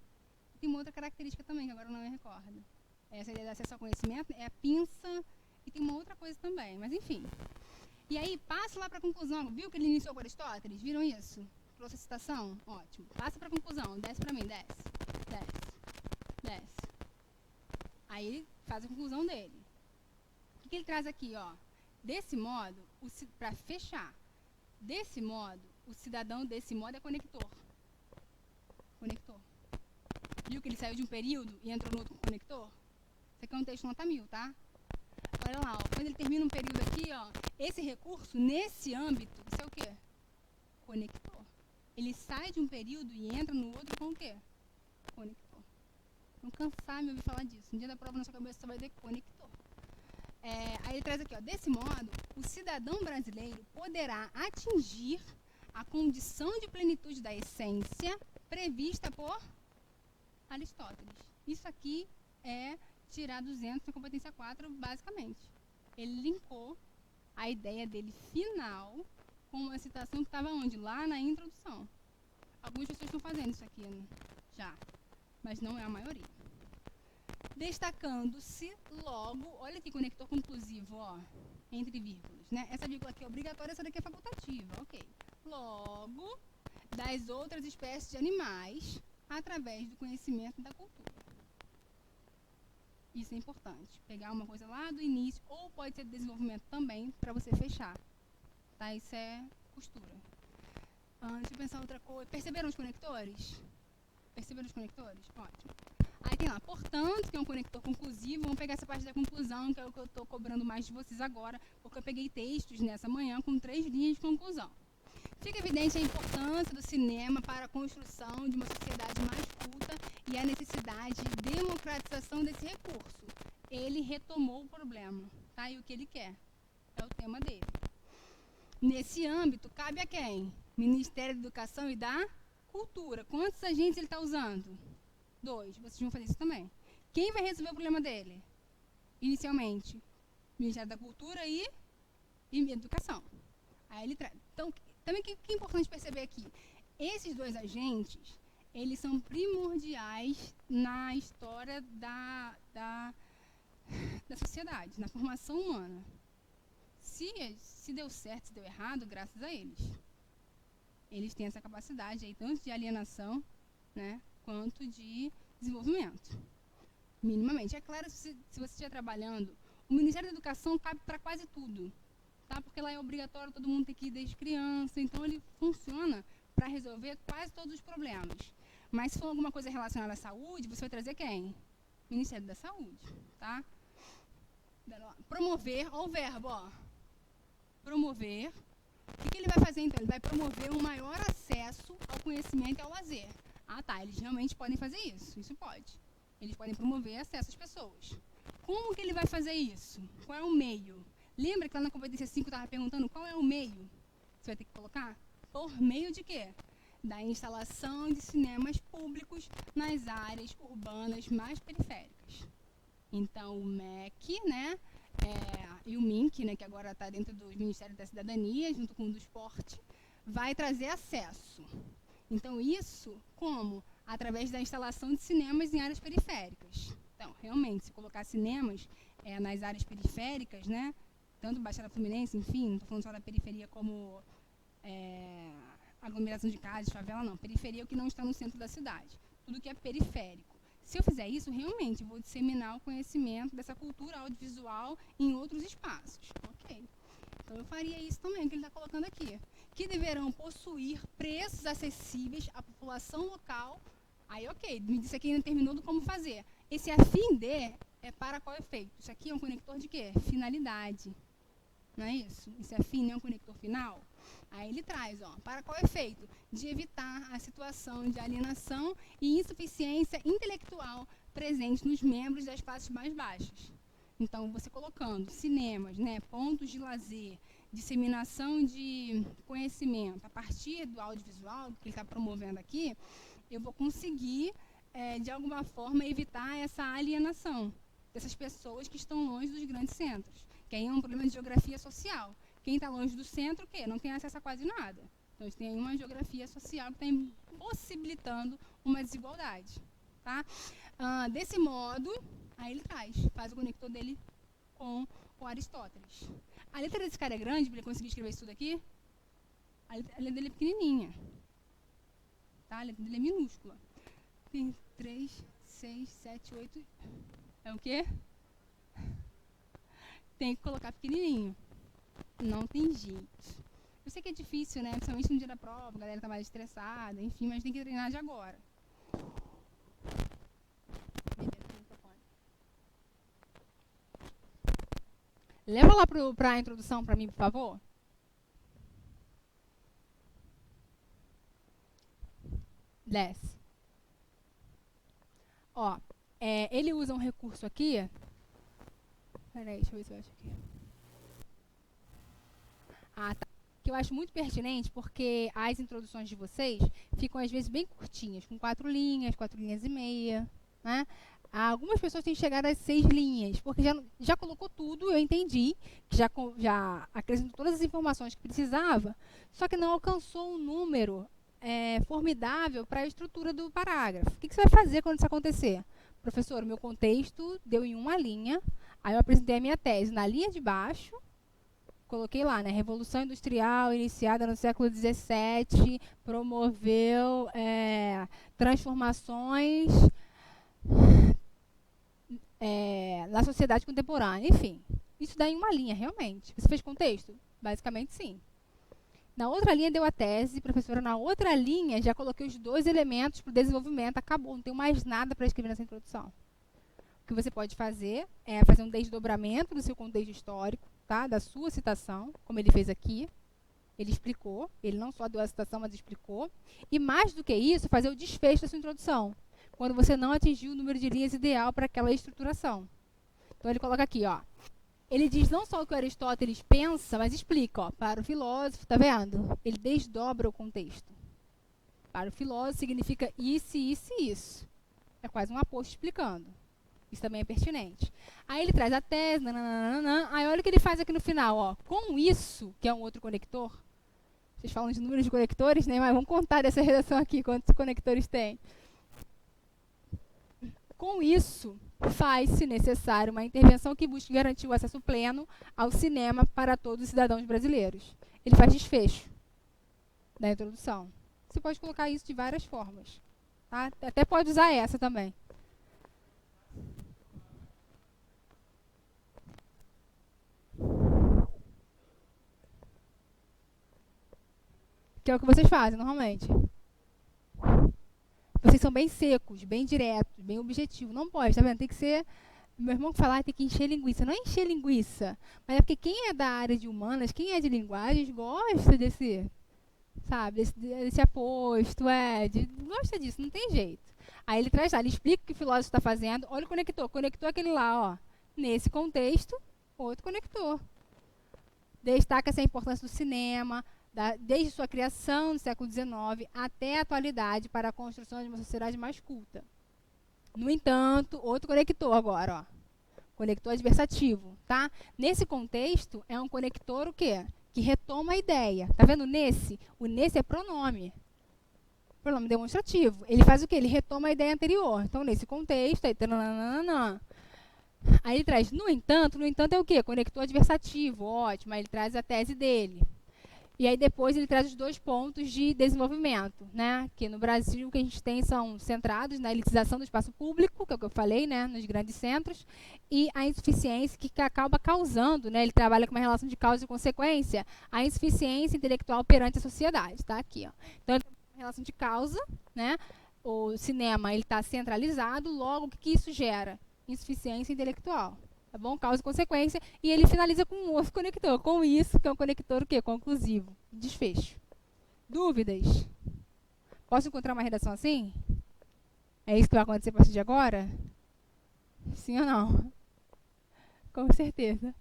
E tem uma outra característica também, que agora eu não me recordo. Essa ideia de acesso ao conhecimento é a pinça e tem uma outra coisa também, mas enfim. E aí, passa lá para a conclusão. Viu que ele iniciou com Aristóteles? Viram isso? Trouxe a citação? Ótimo. Passa para a conclusão. Desce para mim, desce. Desce. Aí ele faz a conclusão dele. O que ele traz aqui, ó? Desse modo, para fechar, desse modo, o cidadão desse modo é conector. Conector. Viu que ele saiu de um período e entrou no outro conector? Isso aqui é um texto nota 1000, tá? Olha lá, ó, quando ele termina um período aqui, ó, esse recurso, nesse âmbito, isso é o quê? Conector. Ele sai de um período e entra no outro com o quê? Conector. Não cansar de me ouvir falar disso. Um dia da prova na sua cabeça você vai dizer conector. Aí ele traz aqui, ó, desse modo, o cidadão brasileiro poderá atingir a condição de plenitude da essência prevista por Aristóteles. Isso aqui é tirar 200 na competência 4, basicamente. Ele linkou a ideia dele final com uma citação que estava onde? Lá na introdução. Algumas pessoas estão fazendo isso aqui já, mas não é a maioria. Destacando-se logo, olha aqui, conector conclusivo, ó, entre vírgulas, né? Essa vírgula aqui é obrigatória, essa daqui é facultativa, ok. Logo, das outras espécies de animais, através do conhecimento da cultura. Isso é importante. Pegar uma coisa lá do início, ou pode ser desenvolvimento também, para você fechar. Tá? Isso é costura. Deixa eu pensar outra coisa. Perceberam os conectores? Perceberam os conectores? Ótimo. Aí tem lá, portanto, que é um conector conclusivo. Vamos pegar essa parte da conclusão, que é o que eu estou cobrando mais de vocês agora, porque eu peguei textos nessa manhã com 3 linhas de conclusão. Fica evidente a importância do cinema para a construção de uma sociedade mais culta e a necessidade de democratização desse recurso. Ele retomou o problema, tá? E o que ele quer é o tema dele. Nesse âmbito, cabe a quem? Ministério da Educação e da Cultura. Quantos agentes ele está usando? 2. Vocês vão fazer isso também. Quem vai resolver o problema dele? Inicialmente, Ministério da Cultura e Educação. Aí ele traz. Então, também o que é importante perceber aqui? Esses 2 agentes, eles são primordiais na história da sociedade, na formação humana. Se deu certo, se deu errado, graças a eles. Eles têm essa capacidade aí, tanto de alienação, né, quanto de desenvolvimento. Minimamente. É claro, se você estiver trabalhando, o Ministério da Educação cabe para quase tudo. Tá? Porque lá é obrigatório todo mundo ter que ir desde criança, então ele funciona para resolver quase todos os problemas. Mas se for alguma coisa relacionada à saúde, você vai trazer quem? Ministério da Saúde, tá? Promover, ó o verbo, ó. Promover. O que ele vai fazer então? Ele vai promover um maior acesso ao conhecimento e ao lazer. Ah, tá, eles realmente podem fazer isso pode. Eles podem promover acesso às pessoas. Como que ele vai fazer isso? Qual é o meio? Lembra que lá na competência 5 eu estava perguntando qual é o meio? Você vai ter que colocar por meio de quê? Da instalação de cinemas públicos nas áreas urbanas mais periféricas. Então, o MEC, né, e o MINC, né, que agora está dentro do Ministério da Cidadania, junto com o do Esporte, vai trazer acesso. Então, isso como? Através da instalação de cinemas em áreas periféricas. Então, realmente, se colocar cinemas nas áreas periféricas, né, tanto Baixada Fluminense, enfim, não estou falando só da periferia como aglomeração de casas, favela, não. Periferia é o que não está no centro da cidade. Tudo que é periférico. Se eu fizer isso, realmente, vou disseminar o conhecimento dessa cultura audiovisual em outros espaços. Ok. Então, eu faria isso também, que ele está colocando aqui. Que deverão possuir preços acessíveis à população local. Aí, ok, me disse aqui, não terminou do como fazer. Esse afim de é para qual efeito? Isso aqui é um conector de quê? Finalidade. Não é isso? Esse afim não é um conector final? Aí ele traz, ó, para qual efeito? De evitar a situação de alienação e insuficiência intelectual presente nos membros das classes mais baixas. Então, você colocando cinemas, né, pontos de lazer, disseminação de conhecimento a partir do audiovisual, que ele está promovendo aqui, eu vou conseguir, de alguma forma, evitar essa alienação dessas pessoas que estão longe dos grandes centros, que aí é um problema de geografia social. Quem está longe do centro, o quê? Não tem acesso a quase nada. Então, a gente tem aí uma geografia social que está possibilitando uma desigualdade. Tá? Desse modo, aí ele faz o conector dele com o Aristóteles. A letra desse cara é grande, para ele conseguir escrever isso tudo aqui? A letra dele é pequenininha. Tá? A letra dele é minúscula. Tem 3, 6, 7, 8... É o quê? Tem que colocar pequenininho. Não tem jeito. Eu sei que é difícil, né? Principalmente no dia da prova, a galera tá mais estressada, enfim, mas tem que treinar de agora. Leva lá para a introdução para mim, por favor. Desce. Ó, ele usa um recurso aqui. Peraí, deixa eu ver se eu acho aqui. Ah, tá. Que eu acho muito pertinente, porque as introduções de vocês ficam, às vezes, bem curtinhas, com 4 linhas e meia, né? Algumas pessoas têm chegado às 6 linhas, porque já colocou tudo, eu entendi, que já acrescentou todas as informações que precisava, só que não alcançou um número formidável para a estrutura do parágrafo. O que você vai fazer quando isso acontecer? Professor, o meu contexto deu em uma linha, aí eu apresentei a minha tese na linha de baixo, coloquei lá, né? Revolução Industrial iniciada no século XVII, promoveu transformações na sociedade contemporânea. Enfim, isso dá em uma linha, realmente. Você fez contexto? Basicamente, sim. Na outra linha deu a tese, professora. Na outra linha já coloquei os 2 elementos para o desenvolvimento. Acabou, não tenho mais nada para escrever nessa introdução. O que você pode fazer é fazer um desdobramento do seu contexto histórico, tá? Da sua citação, como ele fez aqui. Ele explicou, ele não só deu a citação, mas explicou. E mais do que isso, fazer o desfecho da sua introdução, quando você não atingiu o número de linhas ideal para aquela estruturação. Então, ele coloca aqui, ó. Ele diz não só o que o Aristóteles pensa, mas explica, ó, para o filósofo, tá vendo? Ele desdobra o contexto. Para o filósofo significa isso, isso e isso. É quase um aposto explicando. Isso também é pertinente. Aí ele traz a tese, nananana, aí olha o que ele faz aqui no final, ó. Com isso, que é um outro conector. Vocês falam de números de conectores, né? Mas vamos contar dessa redação aqui, quantos conectores tem. Com isso, faz-se necessário uma intervenção que busque garantir o acesso pleno ao cinema para todos os cidadãos brasileiros. Ele faz desfecho da introdução. Você pode colocar isso de várias formas. Tá? Até pode usar essa também. Que é o que vocês fazem normalmente. Vocês são bem secos, bem diretos, bem objetivos. Não pode, tá vendo? Tem que ser... Meu irmão que falar tem que encher linguiça. Não é encher linguiça, mas é porque quem é da área de humanas, quem é de linguagens, gosta desse, sabe, desse aposto, gosta disso, não tem jeito. Aí ele traz lá, ele explica o que o filósofo está fazendo. Olha o conector, conectou aquele lá, ó. Nesse contexto, outro conector. Destaca-se a importância do cinema, desde sua criação no século XIX até a atualidade para a construção de uma sociedade mais culta. No entanto, outro conector agora, ó. Conector adversativo, tá? Nesse contexto, é um conector o quê? Que retoma a ideia. Tá vendo nesse? O nesse é pronome. Pronome demonstrativo. Ele faz o quê? Ele retoma a ideia anterior. Então, nesse contexto, aí, aí ele traz, no entanto é o quê? Conector adversativo, ótimo. Aí ele traz a tese dele. E aí depois ele traz os 2 pontos de desenvolvimento, né? Que no Brasil o que a gente tem são centrados na elitização do espaço público, que é o que eu falei, né? Nos grandes centros, e a insuficiência que acaba causando, né? Ele trabalha com uma relação de causa e consequência, a insuficiência intelectual perante a sociedade, tá? Aqui, ó. Então, ele tem uma relação de causa, né? O cinema, ele está centralizado, logo, o que isso gera? Insuficiência intelectual. Tá bom? Causa e consequência. E ele finaliza com um outro conector. Com isso, que é um conector o quê? Conclusivo. Desfecho. Dúvidas? Posso encontrar uma redação assim? É isso que vai acontecer a partir de agora? Sim ou não? Com certeza.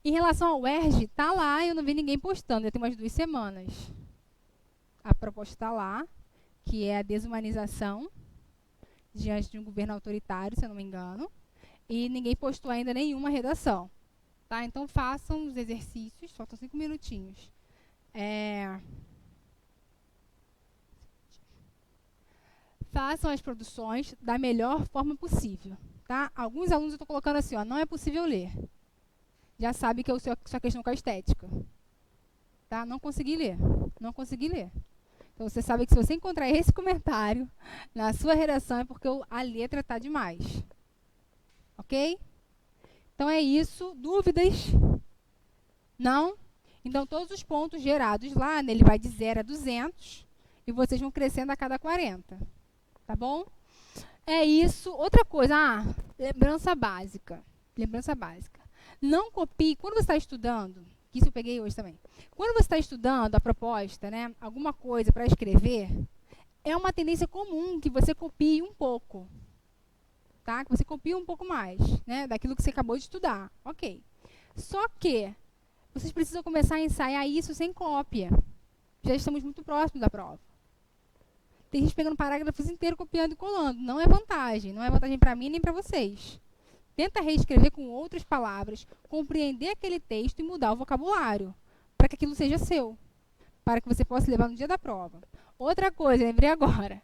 Em relação ao UERJ, tá lá, eu não vi ninguém postando. Já tem umas 2 semanas. A proposta está lá, que é a desumanização diante de um governo autoritário, se eu não me engano. E ninguém postou ainda nenhuma redação. Tá? Então, façam os exercícios. Faltam 5 minutinhos. Façam as produções da melhor forma possível. Tá? Alguns alunos eu estou colocando assim, ó, não é possível ler. Já sabe que é a sua questão com a estética. Tá? Não consegui ler. Não consegui ler. Então, você sabe que se você encontrar esse comentário na sua redação é porque a letra está demais. Ok? Então, é isso. Dúvidas? Não? Então, todos os pontos gerados lá, né, ele vai de 0 a 200 e vocês vão crescendo a cada 40. Tá bom? É isso. Outra coisa, lembrança básica. Lembrança básica. Não copie, quando você está estudando, que isso eu peguei hoje também. Quando você está estudando a proposta, né, alguma coisa para escrever, é uma tendência comum que você copie um pouco. Tá? Que você copie um pouco mais, né, daquilo que você acabou de estudar. Ok. Só que vocês precisam começar a ensaiar isso sem cópia. Já estamos muito próximos da prova. Tem gente pegando parágrafos inteiros, copiando e colando. Não é vantagem. Não é vantagem para mim nem para vocês. Tenta reescrever com outras palavras, compreender aquele texto e mudar o vocabulário, para que aquilo seja seu, para que você possa levar no dia da prova. Outra coisa, lembrei agora.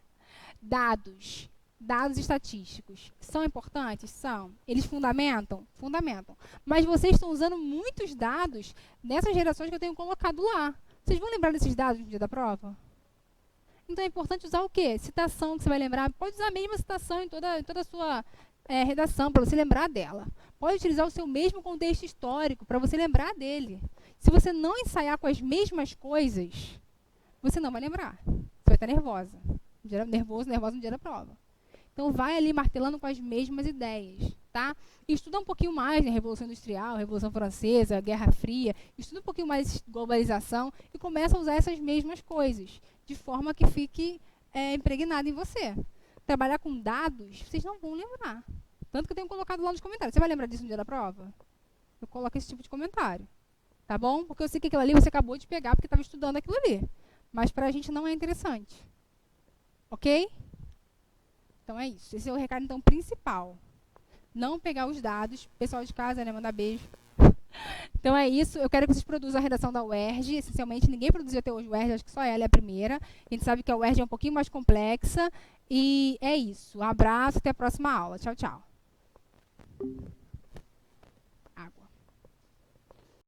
Dados. Dados estatísticos. São importantes? São. Eles fundamentam? Fundamentam. Mas vocês estão usando muitos dados nessas gerações que eu tenho colocado lá. Vocês vão lembrar desses dados no dia da prova? Então é importante usar o quê? Citação que você vai lembrar. Pode usar a mesma citação em toda a sua redação, para você lembrar dela. Pode utilizar o seu mesmo contexto histórico, para você lembrar dele. Se você não ensaiar com as mesmas coisas, você não vai lembrar. Você vai estar nervosa no dia da prova. Então, vai ali martelando com as mesmas ideias, tá? E estuda um pouquinho mais, né? Revolução Industrial, Revolução Francesa, Guerra Fria. Estuda um pouquinho mais globalização e começa a usar essas mesmas coisas, de forma que fique impregnado em você. Trabalhar com dados, vocês não vão lembrar. Tanto que eu tenho colocado lá nos comentários. Você vai lembrar disso no dia da prova? Eu coloco esse tipo de comentário. Tá bom? Porque eu sei que aquilo ali você acabou de pegar porque estava estudando aquilo ali. Mas para a gente não é interessante. Ok? Então é isso. Esse é o recado, então, principal. Não pegar os dados. Pessoal de casa, né? Mandar beijo. Então é isso. Eu quero que vocês produzam a redação da UERJ. Essencialmente, ninguém produziu até hoje a UERJ. Acho que só ela é a primeira. A gente sabe que a UERJ é um pouquinho mais complexa. E é isso. Um abraço. Até a próxima aula. Tchau, tchau.